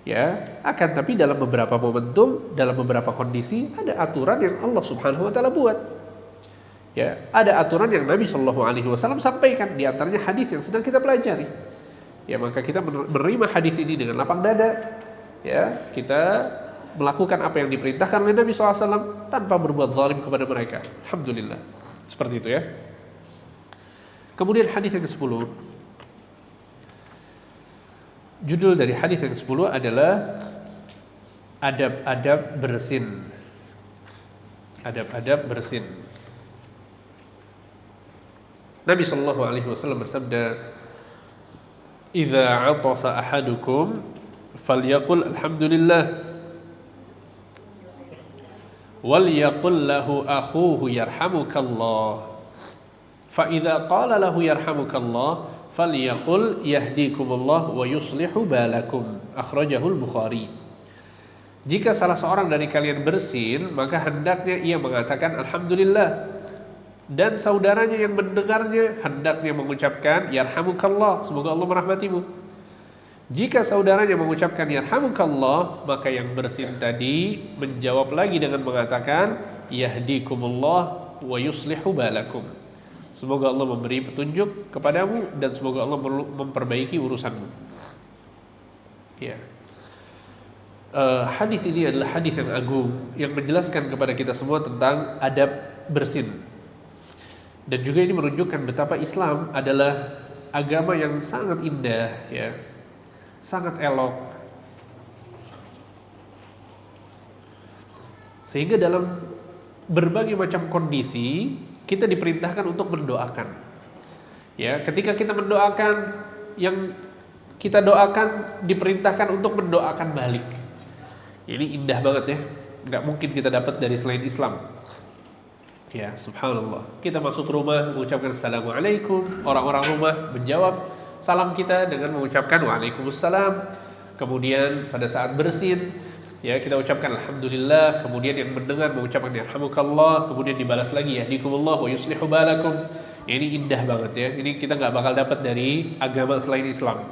Ya, akan tapi dalam beberapa momentum, dalam beberapa kondisi ada aturan yang Allah Subhanahu wa taala buat. Ya, ada aturan yang Nabi Shallallahu alaihi wasallam sampaikan, di antaranya hadis yang sedang kita pelajari. Ya, maka kita menerima hadis ini dengan lapang dada. Ya, kita melakukan apa yang diperintahkan oleh Nabi SAW tanpa berbuat zalim kepada mereka. Alhamdulillah. Seperti itu ya. Kemudian hadis yang ke-10. Judul dari hadis yang ke-10 adalah adab-adab bersin. Adab-adab bersin. Nabi sallallahu alaihi wasallam bersabda, "Idza 'atasa ahadukum falyaqul alhamdulillah wal yaqul lahu akhuhu yarhamukallah. Fa idza qala lahu yarhamukallah falyaqul yahdikumullah wa yuslihu balakum." Akhrajahul Bukhari. Jika salah seorang dari kalian bersin, maka hendaknya ia mengatakan alhamdulillah, dan saudaranya yang mendengarnya hendaknya mengucapkan yarhamukallah, semoga Allah merahmatimu. Jika saudaranya mengucapkan yarhamukallah, maka yang bersin tadi menjawab lagi dengan mengatakan yahdikumullah wa yuslihu balakum, semoga Allah memberi petunjuk kepadamu dan semoga Allah memperbaiki urusanmu. Ya. Hadis ini adalah hadis yang agung yang menjelaskan kepada kita semua tentang adab bersin. Dan juga ini menunjukkan betapa Islam adalah agama yang sangat indah, ya, sangat elok. Sehingga dalam berbagai macam kondisi kita diperintahkan untuk mendoakan. Ya, ketika kita mendoakan, yang kita doakan diperintahkan untuk mendoakan balik. Ini indah banget ya, nggak mungkin kita dapat dari selain Islam. Ya, subhanallah. Kita masuk rumah mengucapkan assalamualaikum, orang-orang rumah menjawab salam kita dengan mengucapkan waalaikumsalam. Kemudian pada saat bersin, ya, kita ucapkan alhamdulillah. Kemudian yang mendengar mengucapkan yarhamukallah. Kemudian dibalas lagi yahdikumullah wa yuslihu balakum. Ini indah banget ya. Ini kita nggak bakal dapat dari agama selain Islam.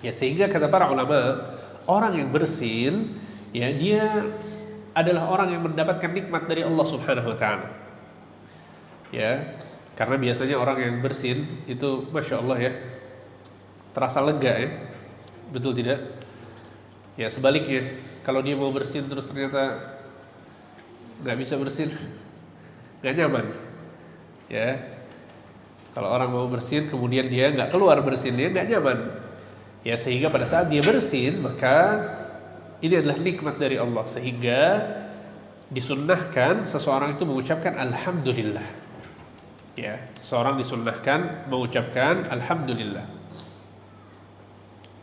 Ya, sehingga kata para ulama, orang yang bersin, ya, dia adalah orang yang mendapatkan nikmat dari Allah Subhanahu wa taala. Ya, karena biasanya orang yang bersin itu masya Allah ya, terasa lega ya. Betul tidak? Ya sebaliknya, kalau dia mau bersin terus ternyata nggak bisa bersin, nggak nyaman. Ya, kalau orang mau bersin kemudian dia nggak keluar bersinnya, nggak nyaman. Ya sehingga pada saat dia bersin maka ini adalah nikmat dari Allah, sehingga disunnahkan seseorang itu mengucapkan alhamdulillah. Ya, seorang disunnahkan mengucapkan alhamdulillah.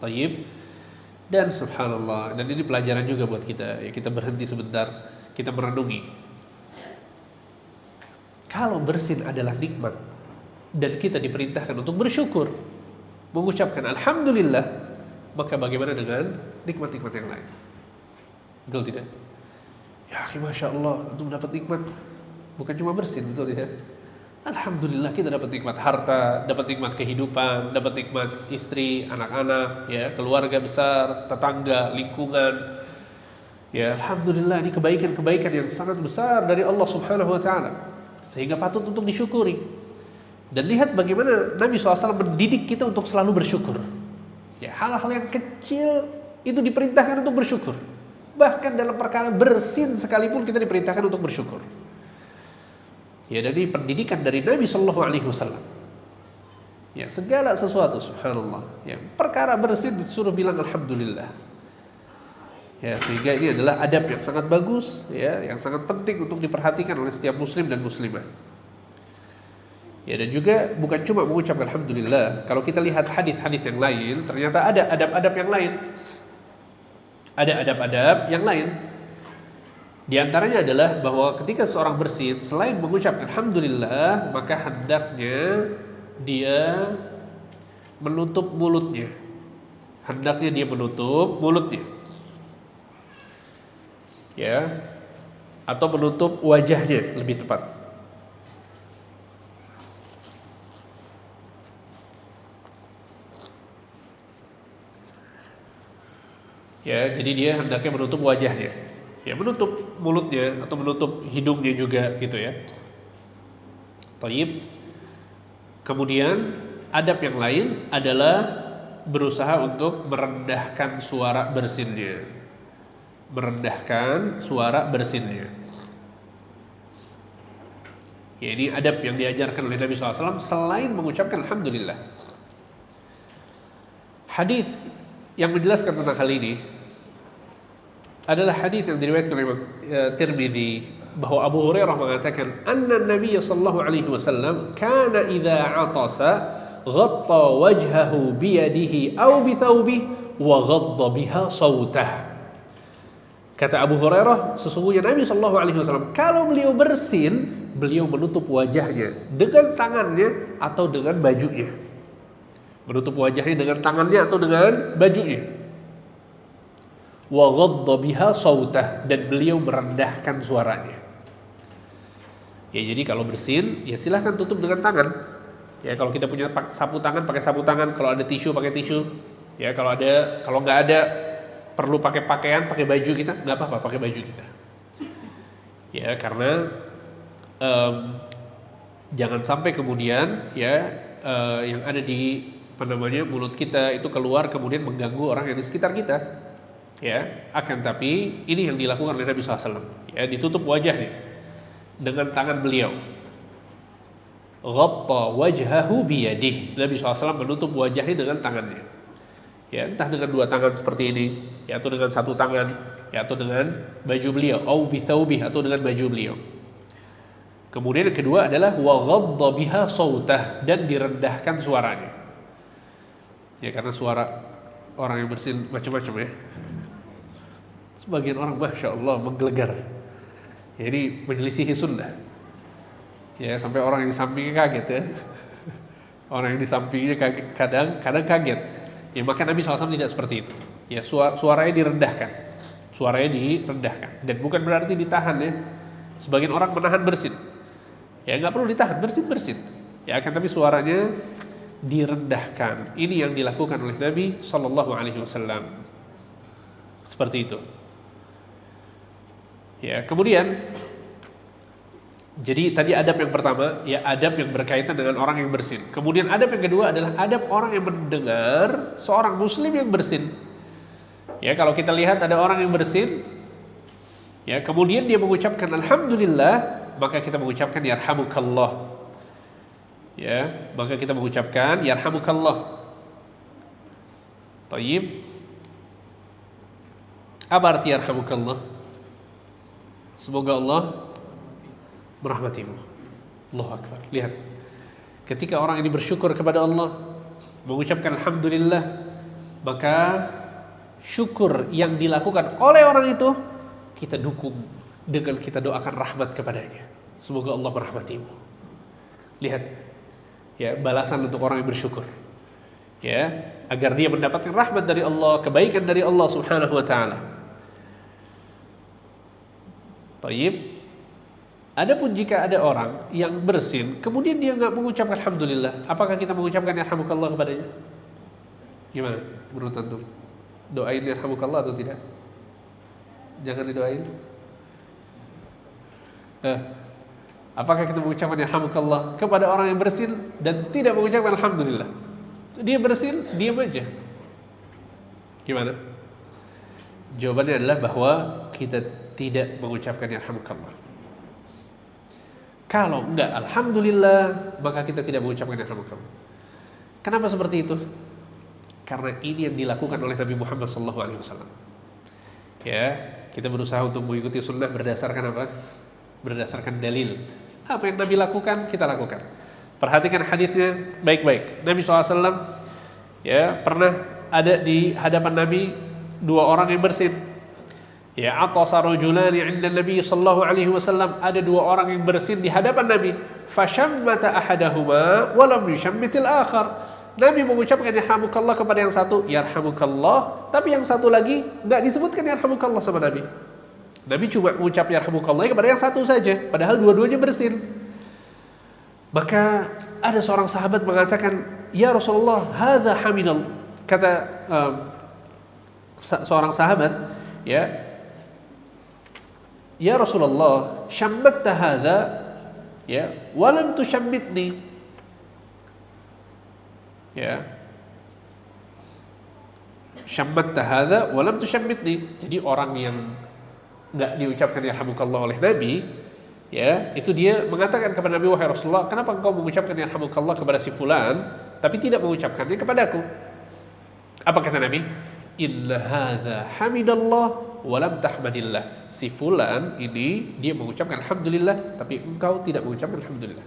Tayyib. Dan subhanallah, dan ini pelajaran juga buat kita. Ya, kita berhenti sebentar, kita merenungi. Kalau bersin adalah nikmat dan kita diperintahkan untuk bersyukur, mengucapkan alhamdulillah, maka bagaimana dengan nikmat-nikmat yang lain? Betul tidak? Ya, Masya Allah, untuk dapat nikmat bukan cuma bersin, betul tidak? Alhamdulillah kita dapat nikmat harta, dapat nikmat kehidupan, dapat nikmat istri, anak-anak, ya, keluarga besar, tetangga, lingkungan. Ya, alhamdulillah ini kebaikan-kebaikan yang sangat besar dari Allah Subhanahu wa taala, sehingga patut untuk disyukuri. Dan lihat bagaimana Nabi SAW mendidik kita untuk selalu bersyukur. Ya, hal-hal yang kecil itu diperintahkan untuk bersyukur. Bahkan dalam perkara bersin sekalipun kita diperintahkan untuk bersyukur. Ya, dari pendidikan dari Nabi Sallallahu Alaihi Wasallam. Ya, segala sesuatu, subhanallah. Ya, perkara bersin disuruh bilang alhamdulillah. Ya, sehingga ini adalah adab yang sangat bagus, ya, yang sangat penting untuk diperhatikan oleh setiap muslim dan muslimah. Ya, dan juga bukan cuma mengucapkan alhamdulillah. Kalau kita lihat hadis-hadis yang lain, ternyata ada adab-adab yang lain. Ada adab-adab yang lain. Di antaranya adalah bahwa ketika seorang bersin, selain mengucapkan alhamdulillah, maka hendaknya dia menutup mulutnya. Hendaknya dia menutup mulutnya. Ya. Atau menutup wajahnya, lebih tepat. Ya, jadi dia hendaknya menutup wajahnya. Ya, menutup mulutnya atau menutup hidungnya juga gitu ya. Thayyib. Kemudian adab yang lain adalah berusaha untuk merendahkan suara bersinnya. Merendahkan suara bersinnya. Ya, ini adab yang diajarkan oleh Nabi SAW selain mengucapkan alhamdulillah. Hadis yang menjelaskan tentang hal ini adalah hadis yang diriwayatkan oleh Tirmidzi, bahwa Abu Hurairah mengatakan anna Nabi sallallahu alaihi wasallam kana idza atasa ghatta wajhahu bi yadihi aw bi thawbihi wa ghadda biha sautah. Kata Abu Hurairah, sesungguhnya Nabi sallallahu alaihi wasallam kalau beliau bersin, beliau menutup wajahnya dengan tangannya atau dengan bajunya. Menutup wajahnya dengan tangannya atau dengan bajunya. Wa ghadda biha sautah, dan beliau merendahkan suaranya. Ya, jadi kalau bersin, ya silahkan tutup dengan tangan. Ya, kalau kita punya sapu tangan, pakai sapu tangan. Kalau ada tisu, pakai tisu. Ya, kalau nggak ada, perlu pakai pakaian, pakai baju kita, nggak apa-apa, pakai baju kita. Ya, karena jangan sampai kemudian ya yang ada di mulut kita itu keluar kemudian mengganggu orang yang di sekitar kita. Ya, akan tapi ini yang dilakukan oleh Nabi SAW. Ya, ditutup wajahnya dengan tangan beliau. Ghatta wajhahu biyadihi. Nabi SAW menutup wajahnya dengan tangannya. Ya, entah dengan dua tangan seperti ini, ya, atau dengan satu tangan, ya, atau dengan baju beliau, au bi thawbihi, atau dengan baju beliau. Kemudian yang kedua adalah wa ghadda biha sautah, dan direndahkan suaranya. Ya, karena suara orang yang bersin macam-macam ya. Sebagian orang Masya Allah menggelegar. Jadi menyelisihi sunnah. Ya, sampai orang yang di sampingnya kaget ya. Orang yang di sampingnya kadang kaget. Ya, maka Nabi SAW tidak seperti itu. Ya, suaranya direndahkan. Suaranya direndahkan. Dan bukan berarti ditahan ya. Sebagian orang menahan bersin. Ya, nggak perlu ditahan, bersin. Ya, akan tapi suaranya direndahkan. Ini yang dilakukan oleh Nabi SAW. Seperti itu. Ya, kemudian Jadi tadi adab yang pertama, ya adab yang berkaitan dengan orang yang bersin. Kemudian adab yang kedua adalah adab orang yang mendengar seorang muslim yang bersin. Ya, kalau kita lihat ada orang yang bersin, ya kemudian dia mengucapkan alhamdulillah, maka kita mengucapkan yarhamukallah. Ya, maka kita mengucapkan yarhamukallah. Tayyib. Apa arti yarhamukallah? Semoga Allah merahmatimu. Allahu Akbar. Lihat. Ketika orang ini bersyukur kepada Allah, mengucapkan alhamdulillah, maka syukur yang dilakukan oleh orang itu kita dukung dengan kita doakan rahmat kepadanya. Semoga Allah merahmatimu. Lihat. Ya, balasan untuk orang yang bersyukur. Ya, agar dia mendapatkan rahmat dari Allah, kebaikan dari Allah Subhanahu wa taala. Tayyib. Adapun jika ada orang yang bersin, kemudian dia nggak mengucapkan alhamdulillah, apakah kita mengucapkan yarhamukallah kepadanya? Gimana menurut antum? Doain yarhamukallah atau tidak? Jangan didoain. Apakah kita mengucapkan yarhamukallah kepada orang yang bersin dan tidak mengucapkan alhamdulillah? Dia bersin, diam aja. Gimana? Jawabannya adalah bahwa kita tidak mengucapkan yarhamukallah. Kalau enggak alhamdulillah, maka kita tidak mengucapkan yarhamukallah. Kenapa seperti itu? Karena ini yang dilakukan oleh Nabi Muhammad SAW. Ya, kita berusaha untuk mengikuti sunnah berdasarkan apa? Berdasarkan dalil. Apa yang Nabi lakukan, kita lakukan. Perhatikan hadisnya baik-baik. Nabi SAW ya pernah ada di hadapan Nabi dua orang yang bersin. Ya, atasa rajulani 'inda Nabi sallallahu alaihi wasallam, ada dua orang yang bersin di hadapan Nabi. Fashammata ahadahuma wa lam yushammitil akhar. Nabi mengucapkan yarhamukallah kepada yang satu, yarhamukallah, tapi yang satu lagi enggak disebutkan yarhamukallah sama Nabi. Nabi cuma mengucap yarhamukallah kepada yang satu saja, padahal dua-duanya bersin. Maka ada seorang sahabat mengatakan, "Ya Rasulullah, hadza hamidal." Kata seorang sahabat, Ya Rasulullah, syammatta hadza ya wa lam tushammitni. Ya. Syammatta hadza wa lam tushammitni. Jadi orang yang enggak diucapkan yarhamukallah oleh Nabi, ya, itu dia mengatakan kepada Nabi, "Wahai Rasulullah, kenapa engkau mengucapkan yarhamukallah kepada si fulan tapi tidak mengucapkannya kepadaku?" Apa kata Nabi? Inna hadza hamidallah walam tahmadillah. Si fulan ini dia mengucapkan alhamdulillah, tapi engkau tidak mengucapkan alhamdulillah.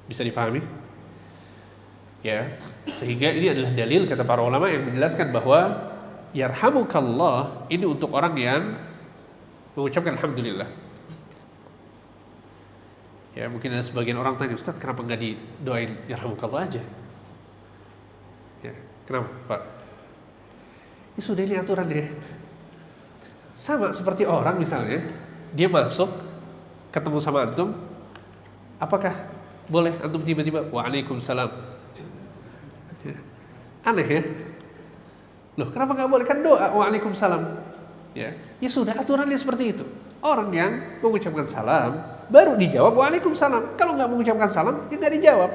Bisa difahami? Ya, sehingga ini adalah dalil kata para ulama yang menjelaskan bahwa yarhamukallah ini untuk orang yang mengucapkan alhamdulillah. Ya, mungkin ada sebagian orang tanya, Ustaz, kenapa enggak didoain yarhamukallah aja? Ya, kenapa, Pak? Ini sudah ini aturannya. Sama seperti orang misalnya, dia masuk, ketemu sama antum, apakah boleh antum tiba-tiba, waalaikumsalam? Aneh ya? Loh, kenapa nggak boleh? Kan doa, waalaikumsalam. Ya sudah, aturannya seperti itu. Orang yang mengucapkan salam, baru dijawab waalaikumsalam. Kalau nggak mengucapkan salam, ya nggak dijawab.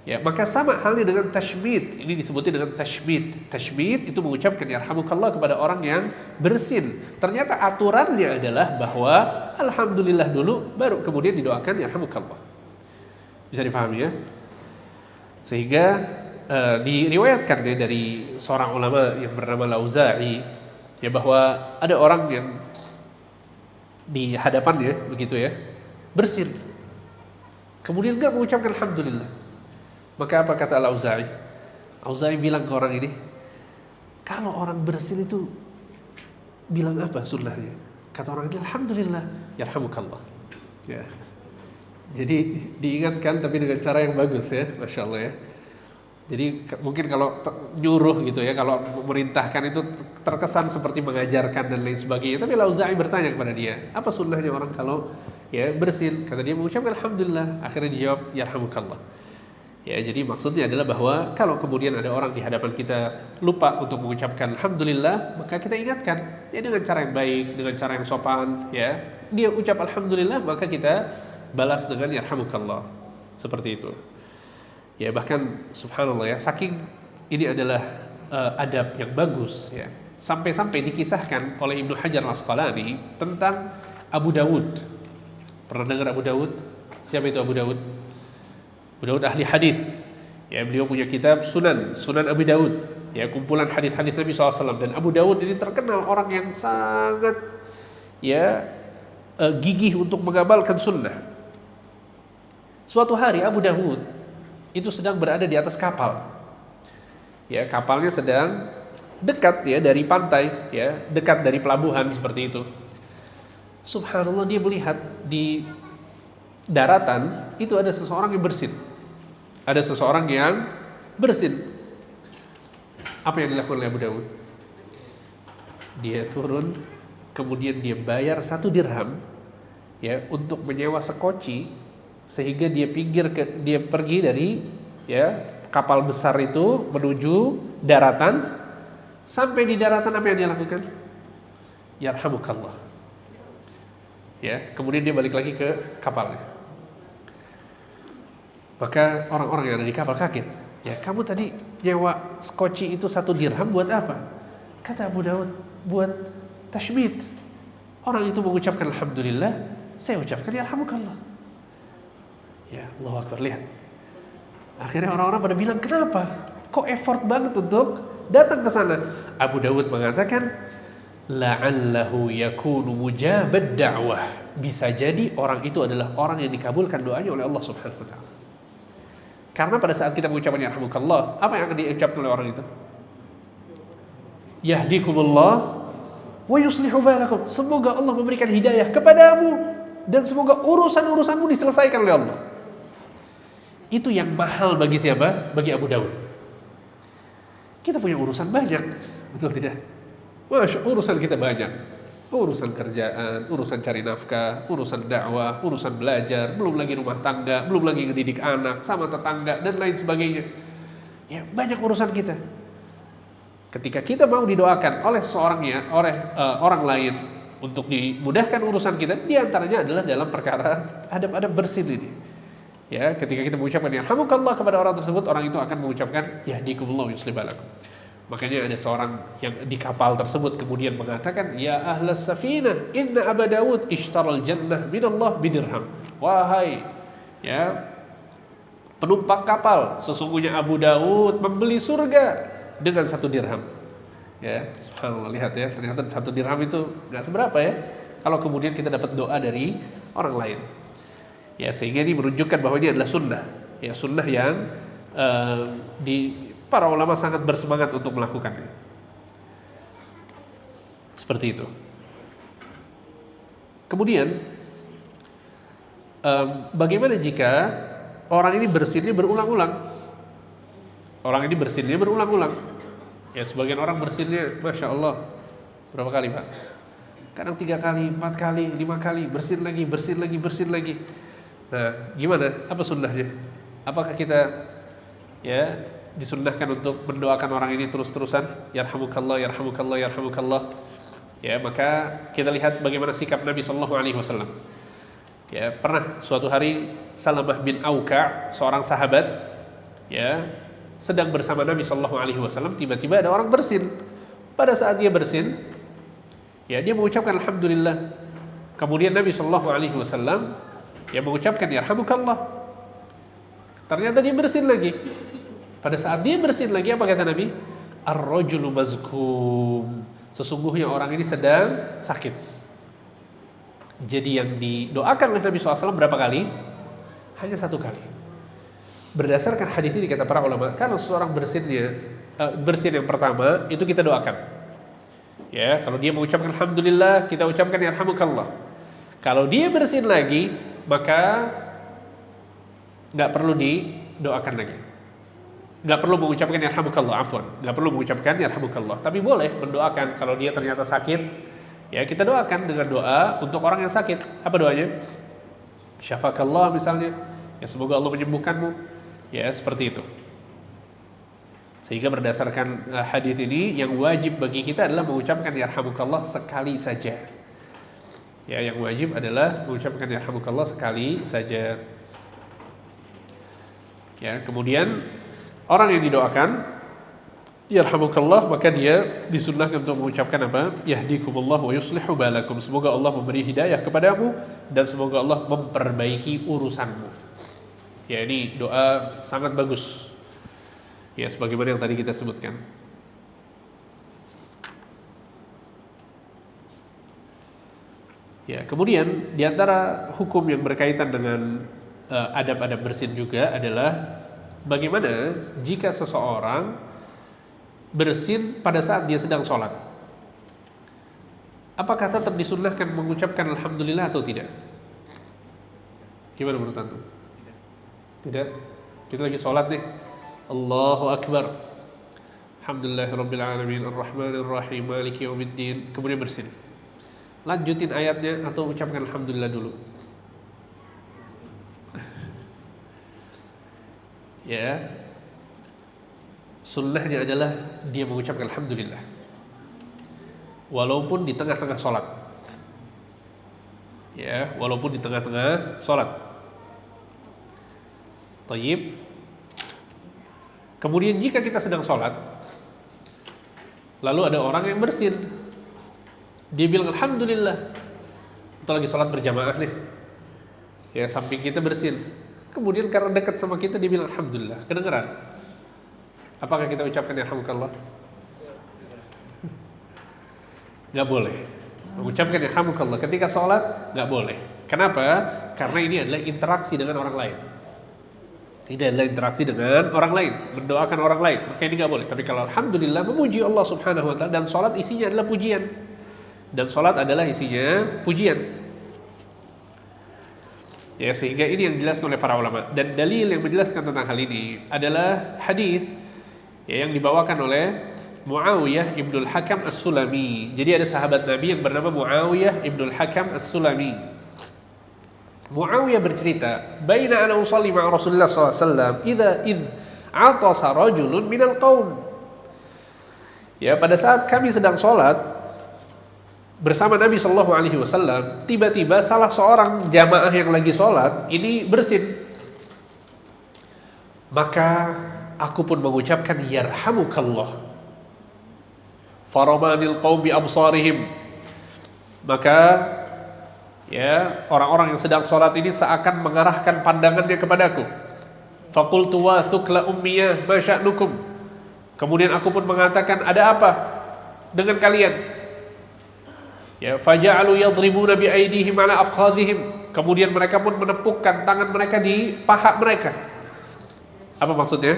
Ya, maka sama halnya dengan tashmid. Ini disebutnya dengan tashmid. Tashmid itu mengucapkan yarhamukallah kepada orang yang bersin. Ternyata aturannya adalah bahwa alhamdulillah dulu, baru kemudian didoakan yarhamukallah. Bisa difahami ya? Sehingga diriwayatkan ya dari seorang ulama yang bernama Lauza'i, ya, bahwa ada orang yang di hadapannya begitu ya, bersin. Kemudian enggak mengucapkan alhamdulillah. Maka apa kata Al-Auza'i? Auza'i bilang ke orang ini, kalau orang bersin itu bilang apa sunnahnya? Kata orang ini, alhamdulillah, yarhamukallah. Ya. Jadi diingatkan tapi dengan cara yang bagus ya, Masya Allah ya. Jadi mungkin kalau nyuruh gitu ya, kalau memerintahkan itu terkesan seperti mengajarkan dan lain sebagainya. Tapi Al-Auza'i bertanya kepada dia, apa sunnahnya orang kalau ya bersin? Kata dia mengucapkan alhamdulillah. Akhirnya dijawab yarhamukallah. Ya, jadi maksudnya adalah bahwa kalau kemudian ada orang di hadapan kita lupa untuk mengucapkan alhamdulillah, maka kita ingatkan ya dengan cara yang baik, dengan cara yang sopan, ya. dia ucap alhamdulillah, maka kita balas dengan yarhamukallah. Seperti itu. Ya, bahkan subhanallah ya, saking ini adalah adab yang bagus ya. Sampai-sampai dikisahkan oleh Ibnu Hajar Al-Asqalani tentang Abu Dawud. Pernah dengar Abu Dawud? Siapa itu Abu Dawud? Abu Dawud ahli hadis. Ya, beliau punya kitab Sunan Abu Dawud. Ya, kumpulan hadis-hadis Nabi SAW. Dan Abu Dawud ini terkenal orang yang sangat ya gigih untuk mengamalkan sunnah. Suatu hari Abu Dawud itu sedang berada di atas kapal. Ya, kapalnya sedang dekat ya dari pantai, ya, dekat dari pelabuhan seperti itu. Subhanallah, dia melihat di daratan itu ada seseorang yang bersin. Ada seseorang yang bersin. Apa yang dilakukan oleh Abu Dawud? Dia turun, kemudian dia bayar 1 dirham ya untuk menyewa sekoci, sehingga dia pergi dari ya kapal besar itu menuju daratan. Sampai di daratan, apa yang dia lakukan? Yarhamukallah. Ya, kemudian dia balik lagi ke kapalnya. Maka orang-orang yang ada di kapal kaget. Ya, kamu tadi nyewa skoci itu 1 dirham buat apa? Kata Abu Dawud, buat tashmid. Orang itu mengucapkan alhamdulillah, saya ucapkan yarhamukallah. Ya, Allahu Akbar, lihat. Akhirnya orang-orang pada bilang, kenapa? Kok effort banget untuk datang ke sana? Abu Dawud mengatakan, la'allahu yakunu mujabad da'wah. Bisa jadi orang itu adalah orang yang dikabulkan doanya oleh Allah Subhanahu wa taala. Karena pada saat kita mengucapkan yarhamukallah, apa yang akan diucapkan oleh orang itu? Yahdikumullah wa yuslihu balakum. Semoga Allah memberikan hidayah kepadamu dan semoga urusan-urusanmu diselesaikan oleh Allah. Itu yang mahal bagi siapa? Bagi Abu Dawud. Kita punya urusan banyak, betul tidak? Masya, urusan kita banyak. Urusan kerjaan, urusan cari nafkah, urusan dakwah, urusan belajar, belum lagi rumah tangga, belum lagi ngedidik anak, sama tetangga, dan lain sebagainya. Ya, banyak urusan kita. Ketika kita mau didoakan oleh orang lain untuk dimudahkan urusan kita, diantaranya adalah dalam perkara adab-adab bersih ini. Ya, ketika kita mengucapkan yarhamukallah kepada orang tersebut, orang itu akan mengucapkan yahdikumullah wa yuslih balakum. Makanya ada seorang yang di kapal tersebut kemudian mengatakan, ya ahlas safinah, inna Aba Dawud ishtaral jannah minallah bidirham. Wahai ya penumpang kapal, sesungguhnya Abu Dawud membeli surga dengan 1 dirham. Ya, subhanallah, lihat ya, ternyata 1 dirham itu nggak seberapa ya, kalau kemudian kita dapat doa dari orang lain. Ya, sehingga ini menunjukkan bahwa ini adalah sunnah. Ya, sunnah yang para ulama sangat bersemangat untuk melakukannya. Seperti itu. Kemudian, bagaimana jika orang ini bersinnya berulang-ulang? Orang ini bersinnya berulang-ulang. Ya, sebagian orang bersinnya, Masya Allah, berapa kali Pak? Kadang 3 kali, 4 kali, 5 kali, bersin lagi. Nah, gimana? Apa sunnahnya? Apakah kita ya disunnahkan untuk mendoakan orang ini terus-terusan? Yarhamukallah, yarhamukallah, yarhamukallah. Ya, maka kita lihat bagaimana sikap Nabi SAW. Ya, pernah suatu hari Salamah bin Auka, seorang sahabat, ya, sedang bersama Nabi SAW. Tiba-tiba ada orang bersin. Pada saat dia bersin, ya, dia mengucapkan alhamdulillah. Kemudian Nabi SAW ya mengucapkan yarhamukallah. Ternyata dia bersin lagi. Pada saat dia bersin lagi, apa kata Nabi? Ar-rajulu mazkum. Sesungguhnya orang ini sedang sakit. Jadi yang didoakan oleh Nabi SAW berapa kali? Hanya 1 kali. Berdasarkan hadis ini kata para ulama, kalau seorang bersin yang pertama itu kita doakan. Ya, kalau dia mengucapkan alhamdulillah, kita ucapkan yarhamukallah. Kalau dia bersin lagi, maka nggak perlu didoakan lagi. Nggak perlu mengucapkan yarhamukallah, afwan. Nggak perlu mengucapkan yarhamukallah. Tapi boleh mendoakan kalau dia ternyata sakit. Ya, kita doakan dengan doa untuk orang yang sakit. Apa doanya? Syafakallah misalnya. Ya, semoga Allah menyembuhkanmu. Ya, seperti itu. Sehingga berdasarkan hadis ini, yang wajib bagi kita adalah mengucapkan yarhamukallah sekali saja. Ya, yang wajib adalah mengucapkan yarhamukallah sekali saja. Ya, kemudian orang yang didoakan yarhamukallah, maka dia disunnahkan untuk mengucapkan apa? Yahdikumullah wa yuslihu balakum. Semoga Allah memberi hidayah kepadamu dan semoga Allah memperbaiki urusanmu. Ya, ini doa sangat bagus. Ya, sebagaimana yang tadi kita sebutkan. Ya, kemudian di antara hukum yang berkaitan dengan adab-adab bersin juga adalah bagaimana jika seseorang bersin pada saat dia sedang sholat. Apakah tetap disunnahkan mengucapkan alhamdulillah atau tidak? Gimana menurut antum? Tidak. Kita lagi sholat nih. Allahu Akbar. Alhamdulillahirabbil alamin arrahmanir rahim maliki yaumiddin. Kemudian bersin. Lanjutin ayatnya atau ucapkan alhamdulillah dulu. Ya. Sunnahnya adalah dia mengucapkan alhamdulillah walaupun di tengah-tengah sholat. Ya, walaupun di tengah-tengah sholat. Tayyib. Kemudian jika kita sedang sholat, lalu ada orang yang bersin, dia bilang alhamdulillah. Kita lagi sholat berjamaah nih. Ya, samping kita bersin. Kemudian karena dekat sama kita dia bilang alhamdulillah. Kedengeran? Apakah kita ucapkan yarhamukallah? Nggak boleh. Mengucapkan yarhamukallah ketika sholat nggak boleh. Kenapa? Karena ini adalah interaksi dengan orang lain. Ini adalah interaksi dengan orang lain, mendoakan orang lain. Maka ini nggak boleh. Tapi kalau alhamdulillah memuji Allah Subhanahu Wa Taala dan sholat isinya adalah pujian. Dan sholat adalah isinya pujian. Ya, sehingga ini yang dijelaskan oleh para ulama. Dan dalil yang menjelaskan tentang hal ini adalah hadis ya, yang dibawakan oleh Muawiyah ibnul Hakam as-Sulami. Jadi ada sahabat Nabi yang bernama Muawiyah ibnul Hakam as-Sulami. Muawiyah bercerita, "Baina ana usalli ma'a Rasulullah sallallahu alaihi wasallam, idh atasa rajulun minal qaum." Ya, pada saat kami sedang sholat bersama Nabi sallallahu alaihi wasallam, tiba-tiba salah seorang jamaah yang lagi sholat ini bersin. Maka aku pun mengucapkan yarhamukallah. Faramanil qaum bi absarihim. Maka ya, orang-orang yang sedang sholat ini seakan mengarahkan pandangannya kepadaku. Faqultu wa thukla ummiyah ma sya'nukum. Kemudian aku pun mengatakan, ada apa dengan kalian? Ya, faja'alu yadribuna bi aydihim ala afkhadhihim. Kemudian mereka pun menepukkan tangan mereka di paha mereka. Apa maksudnya?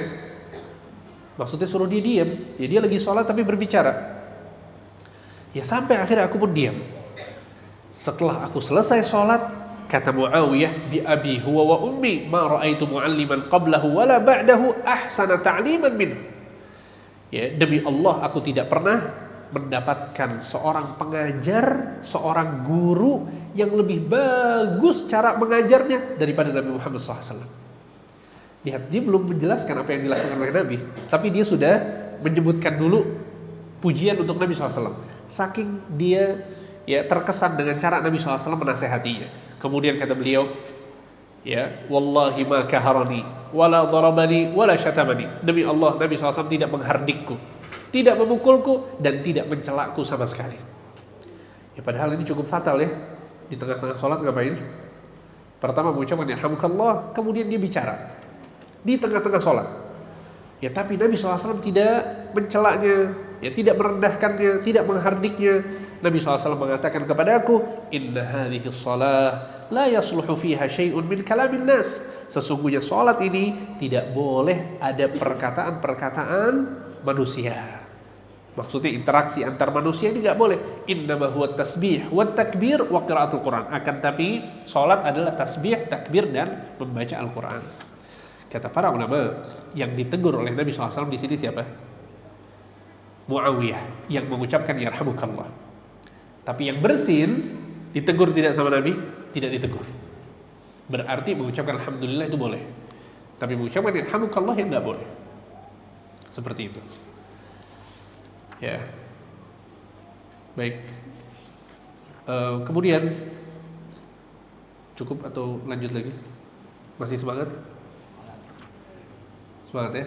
Maksudnya suruh dia diam. Ya, dia lagi sholat tapi berbicara. Ya, sampai akhirnya aku pun diam. Setelah aku selesai sholat, kata Muawiyah, bi abi huwa wa ummi ma ra'aitu mu'alliman qablahu wala ba'dahu ahsana ta'liman minhu. Ya, demi Allah aku tidak pernah mendapatkan seorang pengajar, seorang guru yang lebih bagus cara mengajarnya daripada Nabi Muhammad SAW. Lihat, dia belum menjelaskan apa yang dilakukan oleh Nabi, tapi dia sudah menyebutkan dulu pujian untuk Nabi SAW. Saking dia ya terkesan dengan cara Nabi SAW menasehatinya. Kemudian kata beliau, ya, wallahi ma kaharani wala darabani wala syatamani. Demi Allah, Nabi SAW tidak menghardikku, tidak memukulku, dan tidak mencelaku sama sekali. Ya, padahal ini cukup fatal ya. Di tengah-tengah sholat ngapain? Pertama mengucapkan yarhamukallah, kemudian dia bicara di tengah-tengah sholat. Ya, tapi Nabi SAW tidak mencelaknya, ya, tidak merendahkannya, tidak menghardiknya. Nabi SAW mengatakan kepada aku, inna hadhihi shalah la yasluhu fiha syai'un min kalamin nas. Sesungguhnya sholat ini tidak boleh ada perkataan-perkataan manusia. Maksudnya interaksi antar manusia ini nggak boleh. Innama huwa tasbih wa takbir wa qiraatul Quran. Akan tapi sholat adalah tasbih, takbir, dan membaca Al-Quran. Kata para ulama, yang ditegur oleh Nabi SAW di sini siapa? Muawiyah yang mengucapkan yarhamukallah. Tapi yang bersin ditegur tidak sama Nabi? Tidak ditegur. Berarti mengucapkan alhamdulillah itu boleh. Tapi mengucapkan yarhamukallah yang nggak boleh. Seperti itu. Ya. Baik. Kemudian Cukup atau lanjut lagi? Masih semangat? Semangat ya?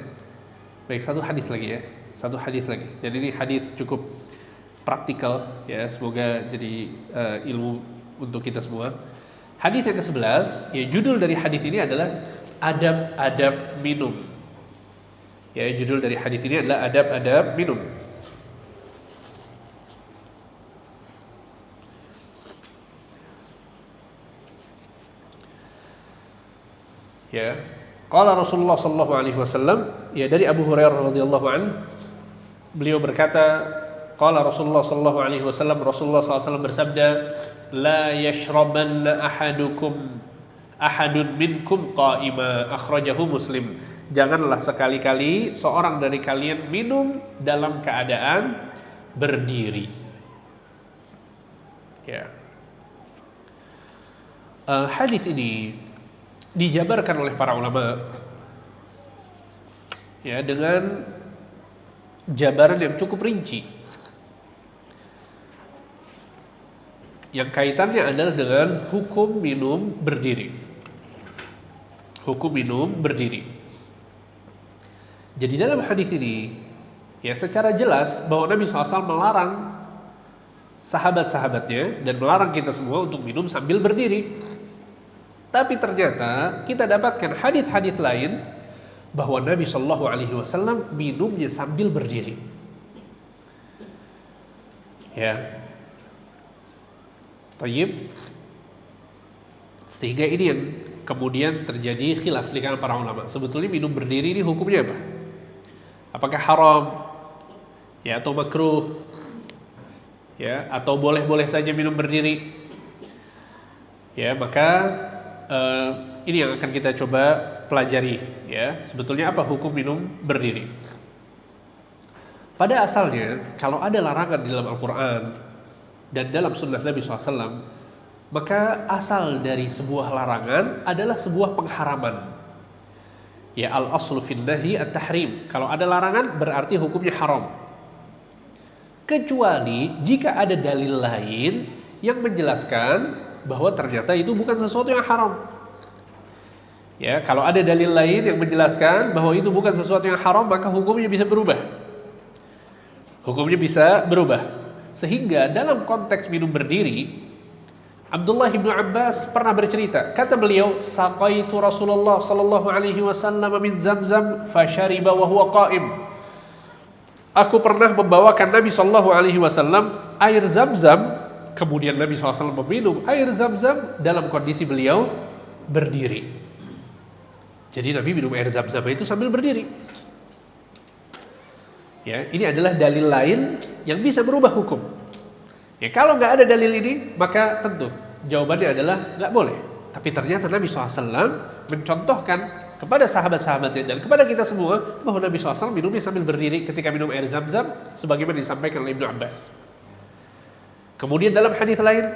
Baik, satu hadis lagi ya. Satu hadis lagi. Jadi ini hadis cukup praktikal ya, semoga jadi ilmu untuk kita semua. Hadis yang ke-11, ya judul dari hadis ini adalah adab-adab minum. Ya, judul dari hadis ini adalah adab-adab minum. Ya, qala Rasulullah sallallahu alaihi wasallam, ya dari Abu Hurairah radhiyallahu an, beliau berkata, qala Rasulullah sallallahu alaihi wasallam, Rasulullah sallallahu alaihi wasallam bersabda, la yashrabanna ahadun minkum qa'ima, akhrajahu Muslim. Janganlah sekali-kali seorang dari kalian minum dalam keadaan berdiri. Ya. Hadis ini dijabarkan oleh para ulama ya dengan jabaran yang cukup rinci, yang kaitannya adalah dengan hukum minum berdiri. Hukum minum berdiri. Jadi dalam hadis ini ya secara jelas bahwa Nabi SAW melarang sahabat-sahabatnya dan melarang kita semua untuk minum sambil berdiri. Tapi ternyata kita dapatkan hadis-hadis lain bahwa Nabi Shallallahu Alaihi Wasallam minumnya sambil berdiri. Ya, tayyib. Sehingga ini yang kemudian terjadi khilaf di kalangan para ulama. Sebetulnya minum berdiri ini hukumnya apa? Apakah haram? Ya, atau makruh? Ya, atau boleh-boleh saja minum berdiri? Ya, maka ini yang akan kita coba pelajari ya. Sebetulnya apa hukum minum berdiri? Pada asalnya kalau ada larangan di dalam Al-Quran dan dalam sunnah Nabi SAW, maka asal dari sebuah larangan adalah sebuah pengharaman. Ya, al-aslu fin nahi at-tahrim. Kalau ada larangan berarti hukumnya haram. Kecuali jika ada dalil lain yang menjelaskan bahwa ternyata itu bukan sesuatu yang haram. Ya, kalau ada dalil lain yang menjelaskan bahwa itu bukan sesuatu yang haram, maka hukumnya bisa berubah. Hukumnya bisa berubah. Sehingga dalam konteks minum berdiri, Abdullah bin Abbas pernah bercerita, kata beliau, saqaitu Rasulullah sallallahu alaihi wasallam min Zamzam fashariba wa huwa qa'im. Aku pernah membawakan Nabi sallallahu alaihi wasallam air Zamzam. Kemudian Nabi SAW meminum air Zam-Zam dalam kondisi beliau berdiri. Jadi Nabi minum air Zam-Zam itu sambil berdiri. Ya, ini adalah dalil lain yang bisa berubah hukum. Ya, kalau nggak ada dalil ini, maka tentu jawabannya adalah nggak boleh. Tapi ternyata Nabi SAW mencontohkan kepada sahabat-sahabatnya dan kepada kita semua bahwa Nabi SAW minumnya sambil berdiri ketika minum air Zam-Zam, sebagaimana disampaikan oleh Ibnu Abbas. Kemudian dalam hadis lain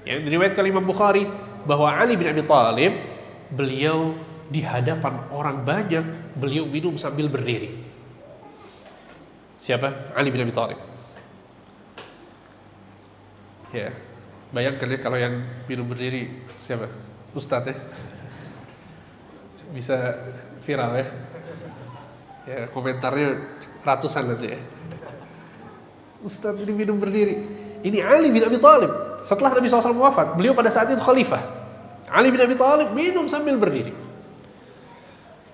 yang diriwayatkan Imam Bukhari bahwa Ali bin Abi Thalib, beliau di hadapan orang banyak beliau minum sambil berdiri. Siapa? Ali bin Abi Thalib. Ya, bayangkan ya kalau yang minum berdiri siapa? Ustadz ya. Bisa viral ya. Ya, komentarnya ratusan nanti ya. Ustadz ini minum berdiri. Ini Ali bin Abi Thalib. Setelah Nabi SAW wafat, beliau pada saat itu khalifah. Ali bin Abi Thalib minum sambil berdiri.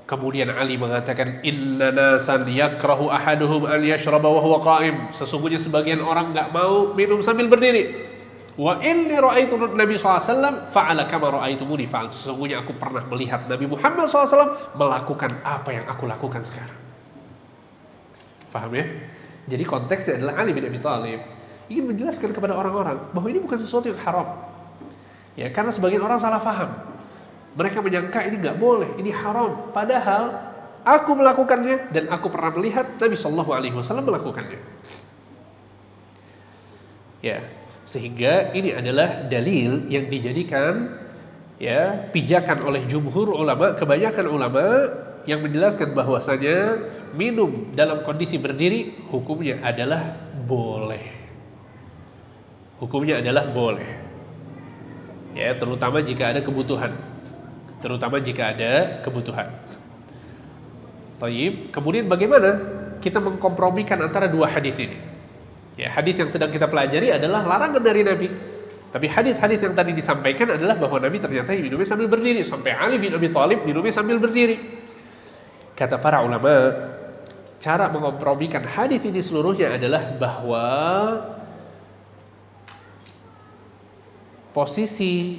Kemudian Ali mengatakan, inna nasan yakrahu ahaduhum an yashraba wa huwa qa'im. Sesungguhnya sebagian orang enggak mau minum sambil berdiri. Wa inni ra'aitu Nabi SAW fa'ala kama ra'aitumuni fa'al. Sesungguhnya aku pernah melihat Nabi Muhammad SAW melakukan apa yang aku lakukan sekarang. Paham ya? Jadi konteksnya adalah Ali bin Abi Thalib ingin menjelaskan kepada orang-orang bahwa ini bukan sesuatu yang haram. Ya, karena sebagian orang salah paham. Mereka menyangka ini nggak boleh, ini haram. Padahal aku melakukannya dan aku pernah melihat Nabi Shallallahu Alaihi Wasallam melakukannya. Ya, sehingga ini adalah dalil yang dijadikan ya pijakan oleh jumhur ulama, kebanyakan ulama yang menjelaskan bahwasanya minum dalam kondisi berdiri hukumnya adalah boleh. Hukumnya adalah boleh. Ya, terutama jika ada kebutuhan. Taib. Kemudian bagaimana kita mengkompromikan antara dua hadis ini? Ya, hadis yang sedang kita pelajari adalah larangan dari Nabi. Tapi hadis-hadis yang tadi disampaikan adalah bahwa Nabi ternyata minumnya sambil berdiri. Sampai Ali bin Abi Thalib minumnya sambil berdiri. Kata para ulama, cara mengkompromikan hadis ini seluruhnya adalah bahwa posisi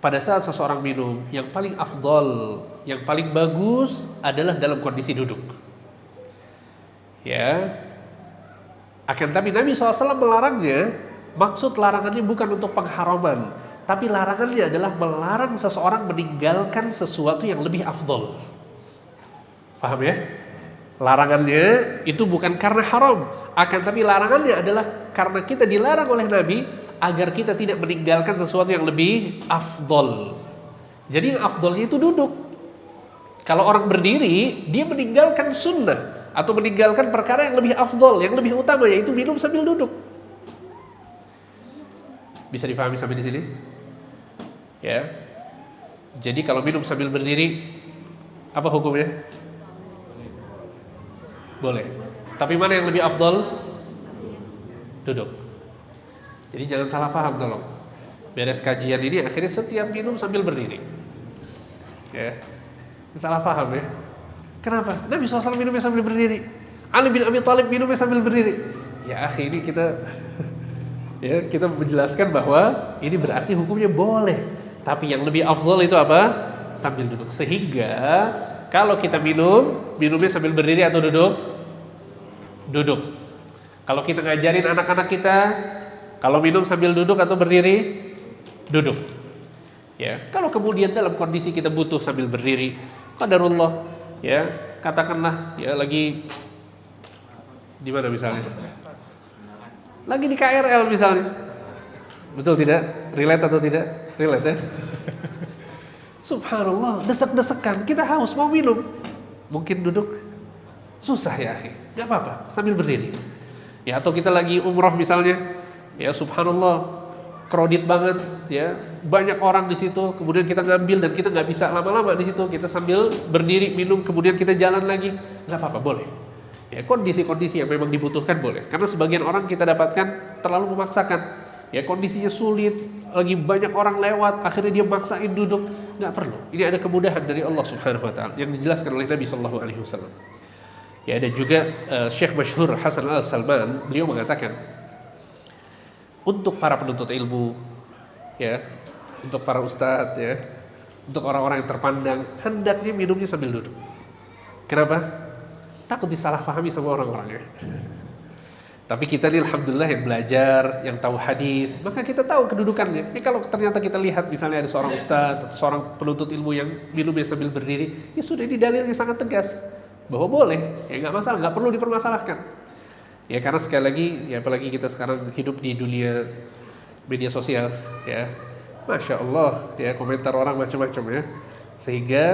pada saat seseorang minum yang paling afdol, yang paling bagus adalah dalam kondisi duduk. Ya. Akan tapi Nabi SAW melarangnya. Maksud larangannya bukan untuk pengharaman, tapi larangannya adalah melarang seseorang meninggalkan sesuatu yang lebih afdol. Paham ya? Larangannya itu bukan karena haram, akan tapi larangannya adalah karena kita dilarang oleh Nabi agar kita tidak meninggalkan sesuatu yang lebih afdol. Jadi yang afdolnya itu duduk. Kalau orang berdiri, dia meninggalkan sunnah atau meninggalkan perkara yang lebih afdol, yang lebih utama, yaitu minum sambil duduk. Bisa difahami sampai di sini? Ya. Jadi kalau minum sambil berdiri, apa hukumnya? Boleh. Tapi mana yang lebih afdol? Duduk. Jadi jangan salah paham tolong. Beres kajian ini akhirnya setiap minum sambil berdiri. Ya. Salah paham ya. Kenapa? Nabi SAW minumnya sambil berdiri. Ali bin Abi Thalib minumnya sambil berdiri. Ya akhi, ini kita menjelaskan bahwa ini berarti hukumnya boleh. Tapi yang lebih afdol itu apa? Sambil duduk. Sehingga kalau kita minumnya sambil berdiri atau duduk? Duduk. Kalau kita ngajarin anak-anak kita, kalau minum sambil duduk atau berdiri? Duduk. Ya, kalau kemudian dalam kondisi kita butuh sambil berdiri, qadarullah, ya, katakanlah ya lagi di mana misalnya? Lagi di KRL misalnya. Betul tidak? Relate atau tidak? Relate ya? Subhanallah, desek-desekan, kita haus mau minum. Mungkin duduk susah ya akhi. Gak apa-apa, sambil berdiri. Ya, atau kita lagi umroh misalnya. Ya subhanallah, crowded banget ya. Banyak orang di situ, kemudian kita ngambil dan kita nggak bisa lama-lama di situ. Kita sambil berdiri minum, kemudian kita jalan lagi. Gak apa-apa, boleh. Ya, kondisi-kondisi yang memang dibutuhkan boleh. Karena sebagian orang kita dapatkan terlalu memaksakan. Ya, kondisinya sulit, lagi banyak orang lewat, akhirnya dia maksain duduk. Nggak perlu. Ini ada kemudahan dari Allah Subhanahu Wa Taala yang dijelaskan oleh Nabi Sallallahu Alaihi Wasallam. Ya, ada juga Syekh Masyhur Hasan Al Salman, beliau mengatakan untuk para penuntut ilmu, ya, untuk para ustadz, ya, untuk orang-orang yang terpandang, hendaknya minumnya sambil duduk. Kenapa? Takut disalahpahami sama orang-orangnya. Tapi kita ini alhamdulillah yang belajar, yang tahu hadis, maka kita tahu kedudukannya. Kalau ternyata kita lihat misalnya ada seorang ustadz atau seorang penuntut ilmu yang minumnya sambil berdiri, ya sudah, ini dalilnya sangat tegas bahwa boleh, ya nggak masalah, nggak perlu dipermasalahkan. Ya karena sekali lagi, ya apalagi kita sekarang hidup di dunia media sosial, ya, masya Allah, ya komentar orang macam-macam ya. Sehingga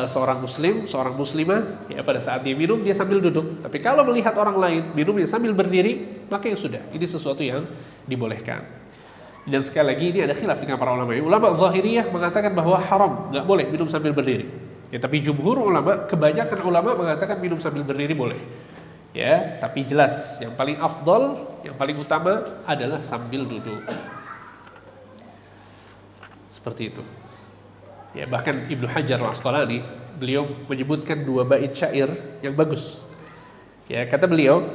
seorang muslim, seorang muslimah, ya pada saat dia minum dia sambil duduk. Tapi kalau melihat orang lain minumnya sambil berdiri, maka ya sudah, ini sesuatu yang dibolehkan. Dan sekali lagi ini ada khilaf dengan para ulama. Ulama Zahiriyah mengatakan bahwa haram, nggak boleh minum sambil berdiri. Ya tapi jumhur ulama, kebanyakan ulama mengatakan minum sambil berdiri boleh. Ya, tapi jelas yang paling afdol, yang paling utama adalah sambil duduk. Seperti itu. Ya, bahkan Ibnu Hajar Al-Asqalani beliau menyebutkan dua bait syair yang bagus. Ya, kata beliau,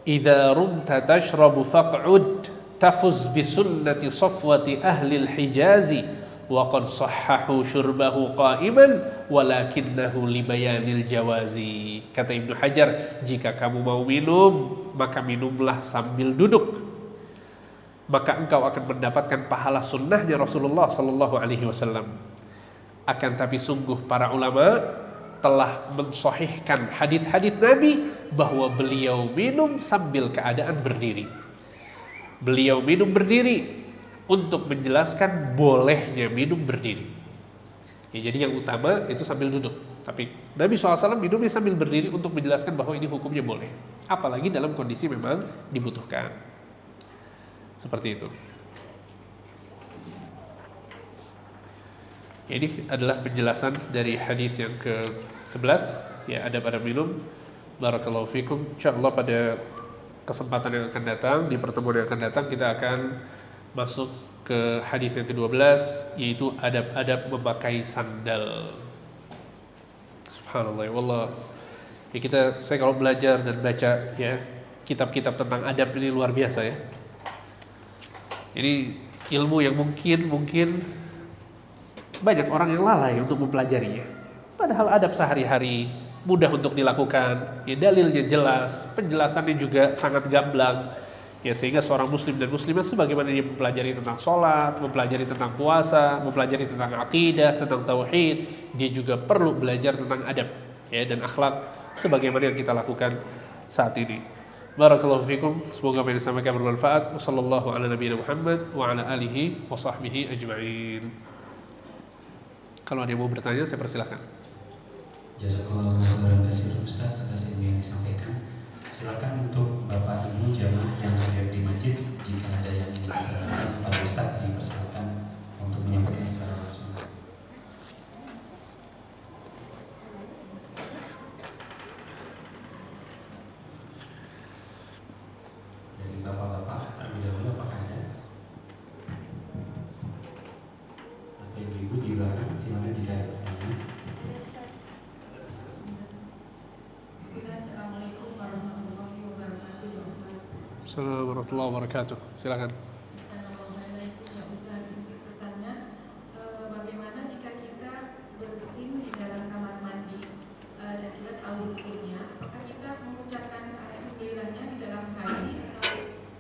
"Idza rumta tashrabu faq'ud tafuz bi sunnati safwati ahli al-Hijazi wa qad sahhahu syurbahu qa'iman walakinnahu li bayanil jawazi." Kata Ibnu Hajar, jika kamu mau minum, maka minumlah sambil duduk. Maka engkau akan mendapatkan pahala sunnahnya Rasulullah sallallahu alaihi wasallam. Akan tapi sungguh para ulama telah mensahihkan hadis-hadis Nabi bahwa beliau minum sambil keadaan berdiri. Beliau minum berdiri untuk menjelaskan bolehnya minum berdiri. Ya, jadi yang utama itu sambil duduk. Tapi Nabi SAW minumnya sambil berdiri untuk menjelaskan bahwa ini hukumnya boleh. Apalagi dalam kondisi memang dibutuhkan. Seperti itu. Ini adalah penjelasan dari hadis yang ke-11, ya, adab-adab minum. Barakallahu fikum. Insyaallah pada kesempatan yang akan datang, di pertemuan yang akan datang, kita akan masuk ke hadis yang ke-12, yaitu adab-adab memakai sandal. Subhanallah, wallah. Ya, saya kalau belajar dan baca ya kitab-kitab tentang adab ini luar biasa ya. Ini ilmu yang mungkin banyak orang yang lalai untuk mempelajarinya. Padahal adab sehari-hari mudah untuk dilakukan, ya, dalilnya jelas, penjelasannya juga sangat gamblang, ya, sehingga seorang muslim dan muslimah sebagaimana dia mempelajari tentang sholat, mempelajari tentang puasa, mempelajari tentang akidah, tentang tauhid, dia juga perlu belajar tentang adab, ya, dan akhlak sebagaimana yang kita lakukan saat ini. Barakallahu fikum, semoga apa yang disampaikan bermanfaat. Wassallallahu ala nabiyina Muhammad wa ala alihi wa sahbihi ajma'in. Kalau ada yang mau bertanya, saya persilahkan. Jazakallahu khairan katsir Ustaz atas ilmu yang disampaikan. Silakan untuk Bapak Ibu jamaah yang hadir di masjid, jika ada yang ingin bertanya kepada Ustaz, dipersilakan untuk menyampaikan secara langsung. Dari Bapak-bapak terlebih dahulu, apakah ada? Atau Ibu-ibu di belakang, silakan jika ada pertanyaan. Assalamualaikum warahmatullahi wabarakatuh, Ustaz. Assalamualaikum warahmatullahi wabarakatuh. Silakan. Assalamualaikum ya Ustaz. Izin bertanya, bagaimana jika kita bersin di dalam kamar mandi dan kita tahu hukumnya, apakah kita mengucapkan alhamdulillahnya di dalam hati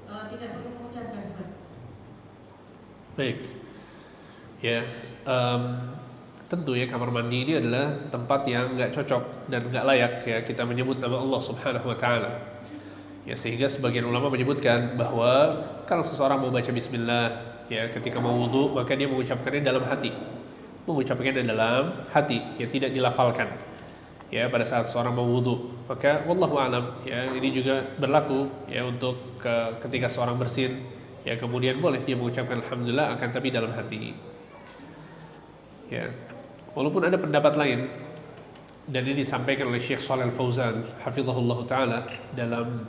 atau tidak perlu mengucapkan, Ustaz? Baik. Ya, tentu ya kamar mandi ini adalah tempat yang nggak cocok dan nggak layak ya kita menyebut nama Allah Subhanahu wa taala. Ya, sehingga sebagian ulama menyebutkan bahwa kalau seseorang mau baca bismillah ya ketika mau wudu, maka dia mengucapkannya dalam hati. Mengucapkannya dalam hati, ya tidak dilafalkan. Ya, pada saat seorang mau wudu. Maka wallahu a'lam ya ini juga berlaku ya untuk ketika seorang bersin ya kemudian boleh dia mengucapkan alhamdulillah akan tapi dalam hati. Ya. Walaupun ada pendapat lain dan ini disampaikan oleh Syekh Shalih Al-Fauzan hafizahullah taala dalam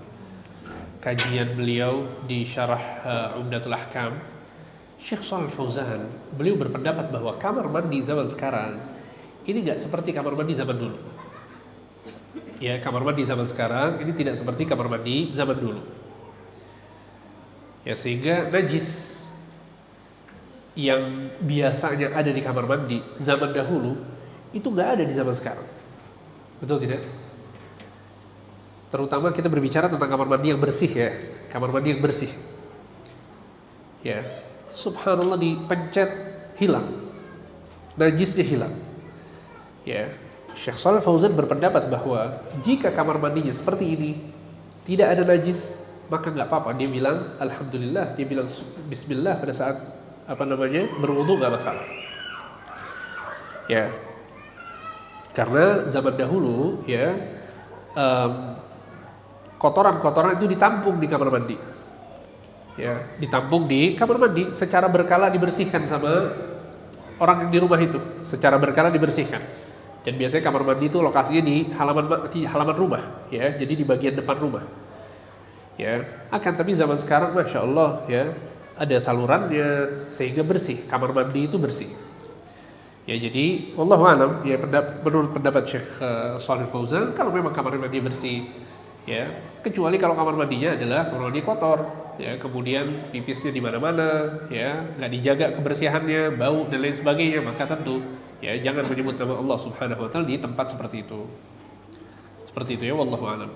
kajian beliau di syarah Umdatul Ahkam. Syekh Shalih Al-Fauzan beliau berpendapat bahwa kamar mandi zaman sekarang ini enggak seperti kamar mandi zaman dulu. Ya, kamar mandi zaman sekarang ini tidak seperti kamar mandi zaman dulu. Ya, sehingga najis yang biasanya ada di kamar mandi zaman dahulu itu nggak ada di zaman sekarang, betul tidak? Terutama kita berbicara tentang kamar mandi yang bersih ya, kamar mandi yang bersih. Ya, subhanallah dipencet hilang, najisnya hilang. Ya, Syekh Shalih Fauzan berpendapat bahwa jika kamar mandinya seperti ini tidak ada najis, maka nggak apa-apa. Dia bilang alhamdulillah, dia bilang bismillah pada saat berwudu nggak masalah. Ya, karena zaman dahulu ya kotoran-kotoran itu ditampung di kamar mandi. Ya, ditampung di kamar mandi secara berkala dibersihkan sama orang yang di rumah itu, secara berkala dibersihkan. Dan biasanya kamar mandi itu lokasinya di halaman rumah, ya, jadi di bagian depan rumah. Ya, akan tapi zaman sekarang masya Allah ya ada salurannya sehingga bersih, kamar mandi itu bersih. Ya, jadi wallahu a'lam ya menurut pendapat Syekh Shalih Fauzan kalau memang kamar mandi bersih ya, kecuali kalau kamar mandinya adalah kamar mandi kotor ya, kemudian pipisnya di mana-mana ya, nggak dijaga kebersihannya, bau dan lain sebagainya, maka tentu ya jangan menyebut nama Allah Subhanahu wa taala di tempat seperti itu. Seperti itu ya, wallahu a'lam.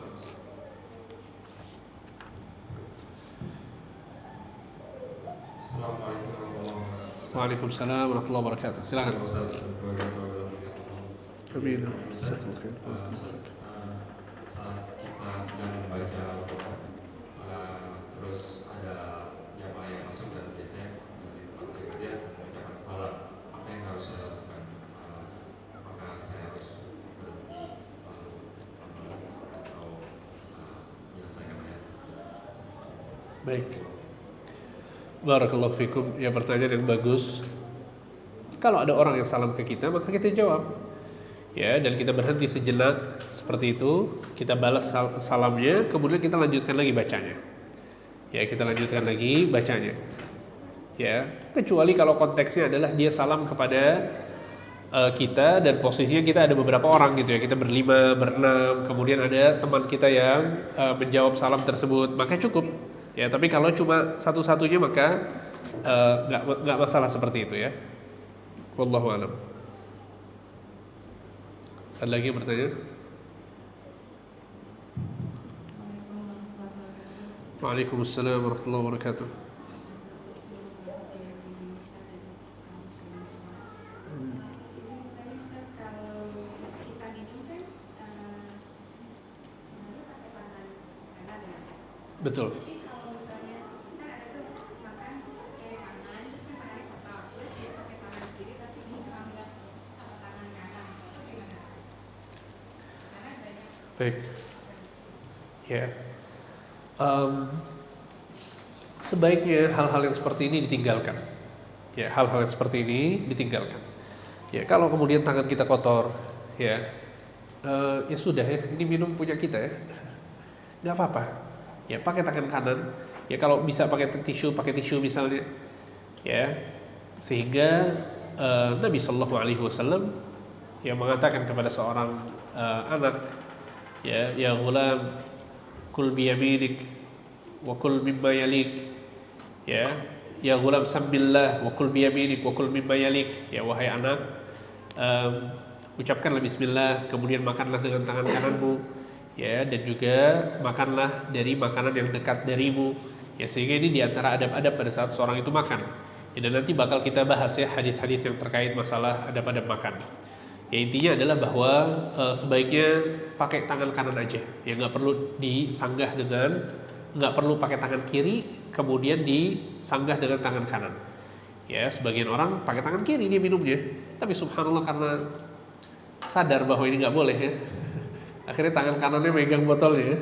Waalaikumsalam warahmatullahi wabarakatuh. Silakan. Amin. Saat kita sedang membaca Al-Quran, terus ada jamaah yang masuk dan biasanya dari tempat kerja mengucapkan salam, apa yang harus saya lakukan? Apakah saya harus berhenti lalu membalas atau menyelesaikan ayat tersebut? Baik. Barakallahu fikum. Ya, pertanyaan yang bagus. Kalau ada orang yang salam ke kita, maka kita jawab. Ya, dan kita berhenti sejenak seperti itu, kita balas salamnya, kemudian kita lanjutkan lagi bacanya. Ya, kita lanjutkan lagi bacanya. Ya, kecuali kalau konteksnya adalah dia salam kepada kita dan posisinya kita ada beberapa orang gitu ya, kita berlima, berenam, kemudian ada teman kita yang menjawab salam tersebut, maka cukup. Ya, tapi kalau cuma satu-satunya maka nggak masalah seperti itu ya. Wallahu a'lam. Ada lagi yang bertanya? Waalaikumsalam warahmatullahi wabarakatuh. Betul. Baik. Ya. Sebaiknya hal-hal yang seperti ini ditinggalkan. Ya, hal-hal yang seperti ini ditinggalkan. Ya, kalau kemudian tangan kita kotor, ya, ya sudah ya, ini minum punya kita ya, nggak apa-apa. Ya, pakai tangan kanan. Ya, kalau bisa pakai tisu misalnya. Ya, sehingga Nabi Shallallahu Alaihi Wasallam yang mengatakan kepada seorang anak, ya ghulam, kul biyaminik wa kul mimma yalik. Ya ghulam sambillah wa kul biyaminik wa kul mimma yalik. Ya wahai anak, ucapkanlah bismillah, kemudian makanlah dengan tangan kananmu, ya, dan juga makanlah dari makanan yang dekat darimu. Ya, sehingga ini diantara adab-adab pada saat seorang itu makan. Ya, dan nanti bakal kita bahas ya hadis-hadis yang terkait masalah adab-adab makan. Ya, intinya adalah bahwa sebaiknya pakai tangan kanan aja. Ya, nggak perlu disanggah nggak perlu pakai tangan kiri kemudian disanggah dengan tangan kanan. Ya, sebagian orang pakai tangan kiri dia minumnya, tapi subhanallah karena sadar bahwa ini nggak boleh ya, akhirnya tangan kanannya megang botolnya.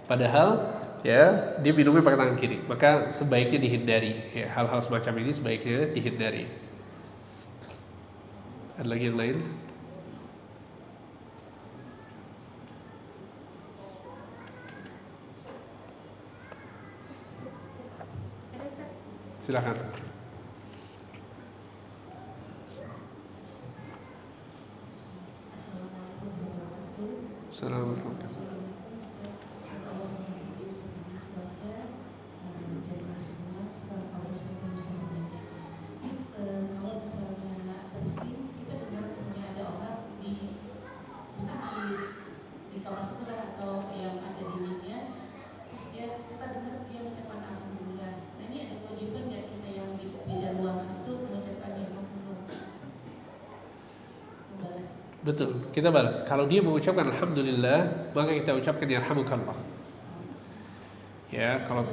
Padahal ya dia minumnya pakai tangan kiri. Maka sebaiknya dihindari. Ya, hal-hal semacam ini sebaiknya dihindari. Ada lagi yang lain? Silakan. Assalamualaikum. Betul, kita balas. Kalau dia mengucapkan alhamdulillah, maka kita ucapkan yarhamukallah. Ya, kalau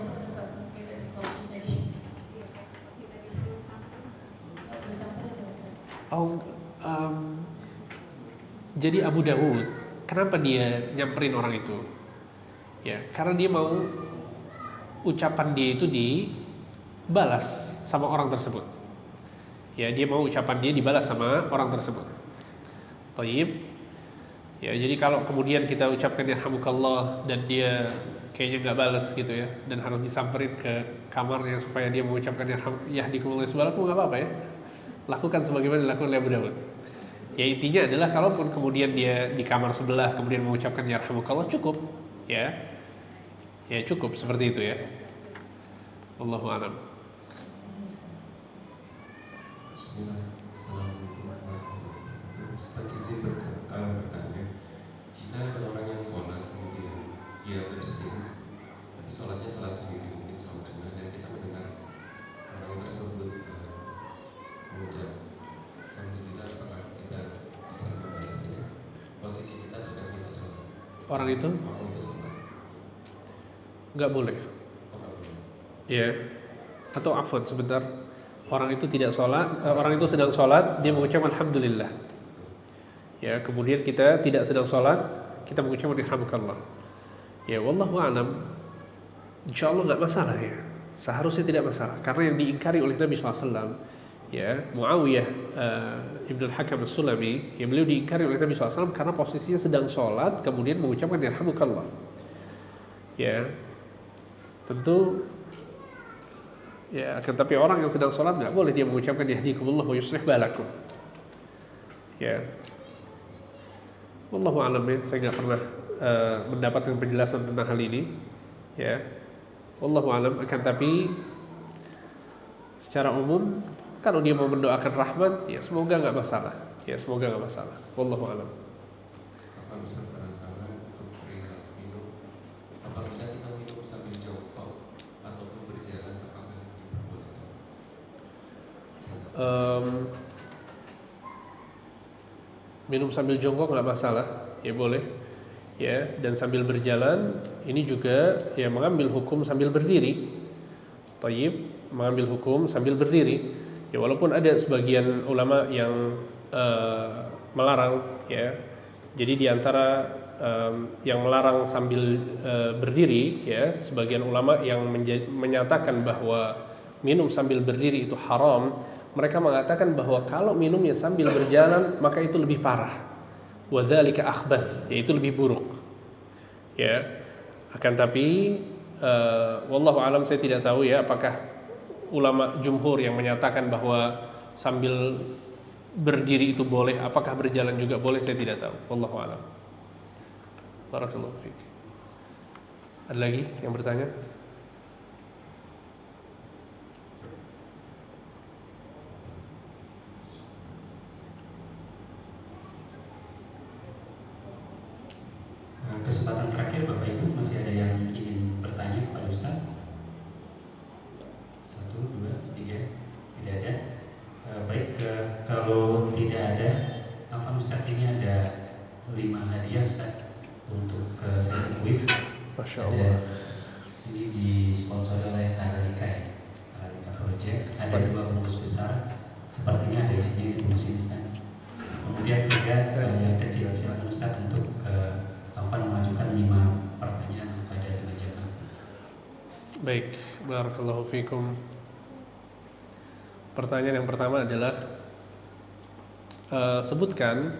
jadi Abu Dawud, kenapa dia nyamperin orang itu? Ya, karena dia mau ucapan dia itu dibalas sama orang tersebut. Ya, dia mau ucapan dia dibalas sama orang tersebut. Taib. Ya, jadi kalau kemudian kita ucapkan yarhamukallah dan dia kayaknya nggak balas gitu ya, dan harus disamperin ke kamarnya supaya dia mengucapkan yahdikumullah subhanahu, nggak apa-apa ya. Lakukan sebagaimana dilakukan oleh Abu Dawud. Ya, intinya adalah kalaupun kemudian dia di kamar sebelah kemudian mengucapkan yarhamukallah, cukup ya. Ya, cukup seperti itu ya. Wallahu a'lam. Ustaz izin bertanya, jika ada orang yang sholat kemudian dia bersin, tapi sholatnya sholat sendiri, mungkin sholat sunnah, dan kita mendengar orang tersebut mengucap alhamdulillah, apakah kita bisa membalasnya? Posisi kita sudah kita sholat. Orang itu sholat nggak boleh. Ya, atau afwan sebentar. Orang itu tidak sholat, orang itu sedang sholat, dia mengucapkan alhamdulillah. Ya, kemudian kita tidak sedang sholat, kita mengucapkan yarhamukallah. Ya, wallahu a'lam. Insyaallah nggak masalah ya. Seharusnya tidak masalah, karena yang diingkari oleh Nabi SAW, ya Muawiyah Ibnu Hakam As-Sulami, ya beliau diingkari oleh Nabi SAW karena posisinya sedang sholat kemudian mengucapkan yarhamukallah. Ya, tentu ya, akan tapi orang yang sedang sholat nggak boleh dia mengucapkan yahdikumullah wa yuslih balakum. Ya, wallahu a'lam ya, saya nggak pernah mendapatkan penjelasan tentang hal ini. Ya, wallahu a'lam. Akan tapi secara umum kalau dia mau mendoakan rahmat, ya semoga nggak masalah. Ya semoga nggak masalah. Wallahu a'lam. Apa bisa berantara untuk perihal minum? Apabila kita minum sambil jongkok ataupun berjalan, apakah diperbolehkan? Minum sambil jongkok nggak masalah, ya boleh. Ya, dan sambil berjalan ini juga ya mengambil hukum sambil berdiri. Thayyib, mengambil hukum sambil berdiri. Ya walaupun ada sebagian ulama yang melarang, ya. Jadi di antara yang melarang sambil berdiri, ya, sebagian ulama yang menyatakan bahwa minum sambil berdiri itu haram. Mereka mengatakan bahwa kalau minumnya sambil berjalan maka itu lebih parah. Wadzalika akhbath, yaitu lebih buruk. Ya. Akan tapi wallahu alam, saya tidak tahu ya apakah ulama jumhur yang menyatakan bahwa sambil berdiri itu boleh, apakah berjalan juga boleh, saya tidak tahu. Wallahu alam. Barakallahu fiik. Ada lagi yang bertanya? Kesempatan terakhir Bapak Ibu, masih ada yang ingin bertanya kepada Ustaz? 1, 2, 3, tidak ada. Baik, kalau tidak ada, Afan Ustaz, ini ada 5 hadiah Ustaz untuk sesi kuis. Masya Allah. Ini disponsori oleh Haralika ya, Haralika Project. Ada 2 bungkus besar, sepertinya ada isinya di bungkus ini Ustaz. Kemudian 3 yang kecil, silakan Ustaz untuk Afan mengajukan 5 pertanyaan pada 5 jamaah. Baik, barakallahu fikum. Pertanyaan yang pertama adalah sebutkan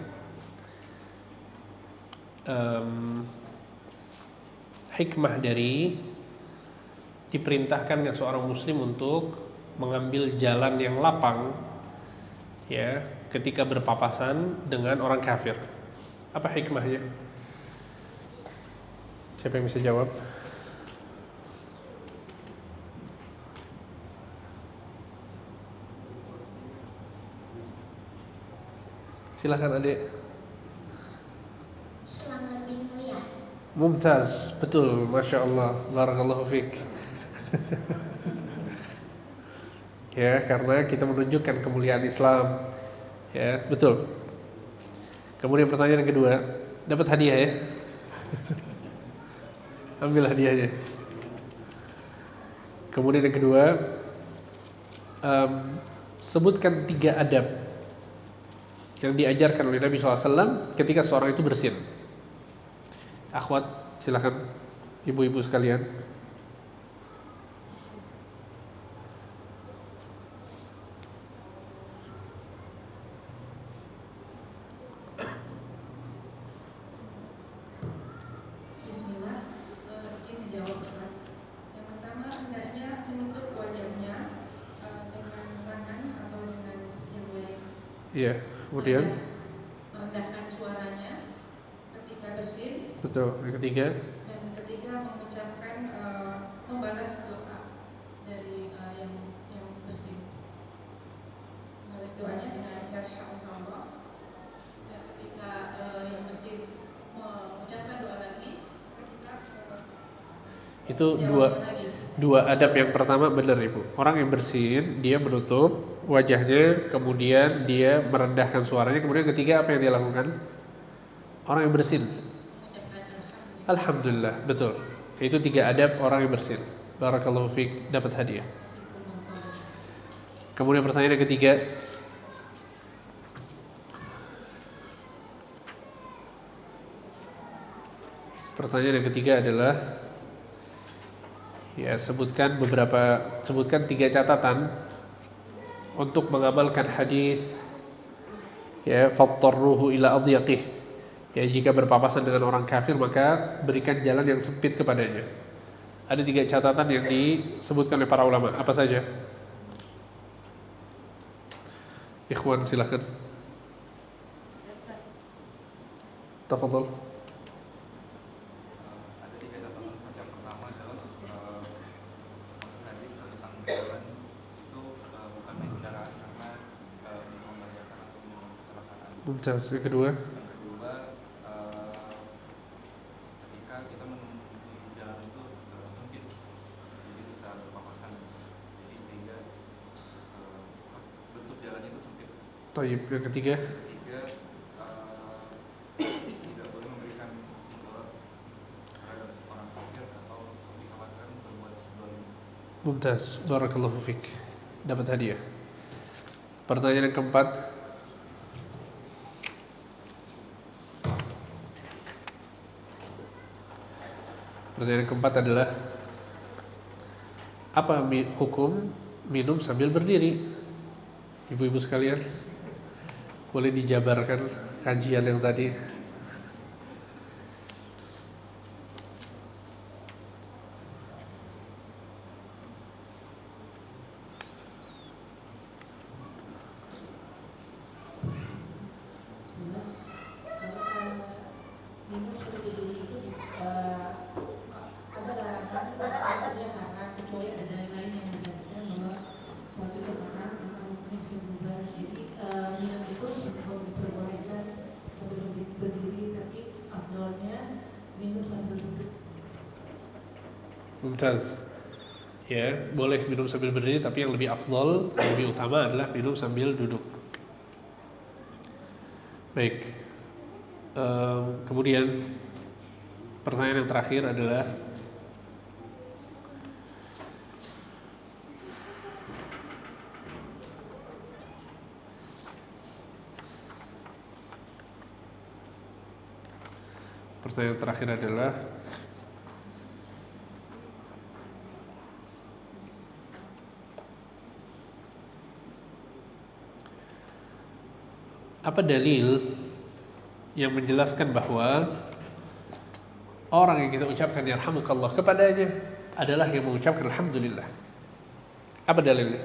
hikmah dari diperintahkannya seorang muslim untuk mengambil jalan yang lapang, ya, ketika berpapasan dengan orang kafir. Apa hikmahnya? Siapa yang bisa jawab? Silakan adik. Islam lebih mulia. Mumtaz, betul, masya Allah, barakallahu fiik. Ya, karena kita menunjukkan kemuliaan Islam. Ya, betul. Kemudian pertanyaan yang kedua, dapat hadiah ya? Ambil hadiahnya. Kemudian yang kedua, sebutkan 3 adab yang diajarkan oleh Nabi SAW ketika seorang itu bersin. Akhwat, silakan, ibu-ibu sekalian. Bismillah, izin menjawab Ustaz. Yang pertama, hendaknya menutup wajahnya dengan tangan atau dengan yang lain. Iya, kemudian, Merendahkan suaranya ketika bersin, betul. Yang ketiga, dan ketiga mengucapkan membalas doa dari yang bersin. Membalas doanya dengan yarhamukallah. Dan ketika yang bersin mengucapkan doa lagi, ketika itu jawab lagi. dua adab. Yang pertama benar ibu, orang yang bersin dia menutup wajahnya, kemudian dia merendahkan suaranya, kemudian ketiga apa yang dia lakukan? Orang yang bersin, Mengucapkan alhamdulillah, betul. Itu 3 adab orang yang bersin. Barakallahu fiik, dapat hadiah. Kemudian pertanyaan yang ketiga, adalah ya sebutkan 3 catatan untuk mengamalkan hadis ya fattarruhu ila adyaqih, ya jika berpapasan dengan orang kafir maka berikan jalan yang sempit kepadanya. Ada 3 catatan yang disebutkan oleh para ulama. Apa saja? Ikhwan silakan. Tafadhol. Ada 3 catatan. Yang pertama adalah hadis tentang jalan itu bukan main kendaraan karena bisa membahayakan atau kecelakaan. Mumtaz. Yang kedua, Yang kedua, ketika kita menempuh jalan itu sempit, jadi bisa berpapasan, jadi sehingga bentuk jalan itu sempit. Taib. Yang ketiga, Ketiga, tidak boleh memberikan mudarat terhadap orang kafir atau dikhawatirkan berbuat zalim. Mumtaz. Barakallahu fik. Dapat hadiah. Pertanyaan yang keempat. Pertanyaan yang keempat adalah apa hukum minum sambil berdiri? Ibu-ibu sekalian, boleh dijabarkan kajian yang tadi? Minum seperti ini itu adalah artinya karena kecuali ada dalil lain yang menjelaskan bahwa suatu itu karena hukumnya bisa berubah. Jadi minum itu diperbolehkan sebelum berdiri, tapi afdolnya minum sambil duduk. Mumtaz. Ya, boleh minum sambil berdiri, tapi yang lebih afdol, yang lebih utama adalah minum sambil duduk. Baik. Kemudian pertanyaan yang terakhir adalah apa dalil yang menjelaskan bahwa orang yang kita ucapkan yarhamukallah kepadanya adalah yang mengucapkan alhamdulillah? Apa dalilnya?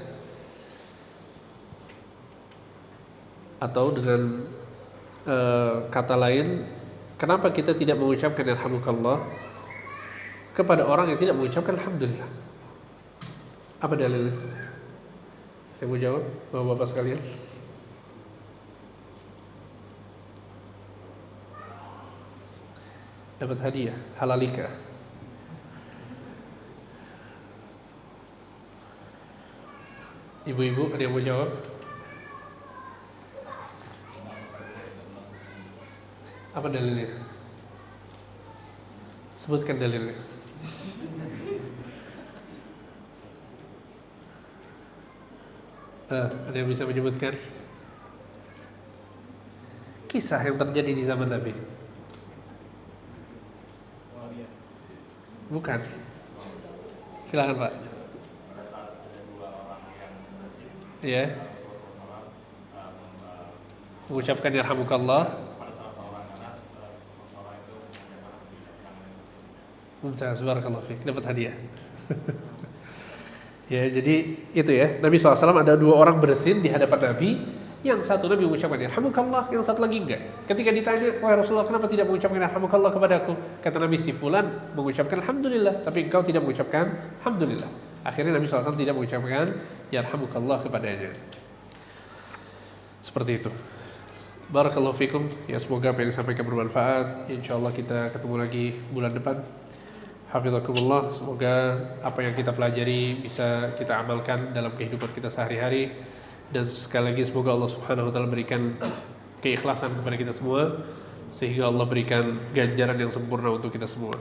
Atau dengan kata lain, kenapa kita tidak mengucapkan yarhamukallah kepada orang yang tidak mengucapkan alhamdulillah? Apa dalilnya? Yang mau jawab, bapak-bapak sekalian? Dapat hadiah halalika. Ibu-ibu ada yang mau jawab? Apa dalilnya? Sebutkan dalilnya. Ada yang bisa menyebutkan kisah yang terjadi di zaman Nabi? Bukan. Silakan Pak. Ya. Mengucapkan yarhamukallah. Mumtaz, barakallahu fiik. Dapat hadiah. Ya, jadi itu ya. Nabi SAW ada 2 orang bersin di hadapan Nabi. Yang satu Nabi mengucapkan yarhamukallah, yang satu lagi enggak. Ketika ditanya, wahai Rasulullah, kenapa tidak mengucapkan yarhamukallah kepadaku? Kata Nabi, si fulan mengucapkan alhamdulillah, tapi engkau tidak mengucapkan alhamdulillah. Akhirnya Nabi SAW tidak mengucapkan yarhamukallah kepadanya. Seperti itu. Barakallahu fikum. Ya, semoga apa yang disampaikan bermanfaat. Insyaallah kita ketemu lagi bulan depan. Hafizakumullah. Semoga apa yang kita pelajari bisa kita amalkan dalam kehidupan kita sehari-hari. Dan sekali lagi semoga Allah Subhanahu wa taala berikan keikhlasan kepada kita semua sehingga Allah berikan ganjaran yang sempurna untuk kita semua.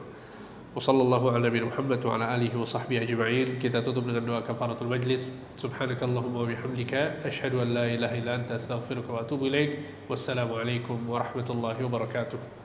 Wassallallahu ala nabiyina Muhammad wa ala alihi wa sahbihi ajma'in. Kita tutup dengan doa kafaratul majlis. Subhanakallahumma wa bihamdika asyhadu an la ilaha illa anta astaghfiruka wa atubu ilaik. Wassalamu alaikum warahmatullahi wabarakatuh.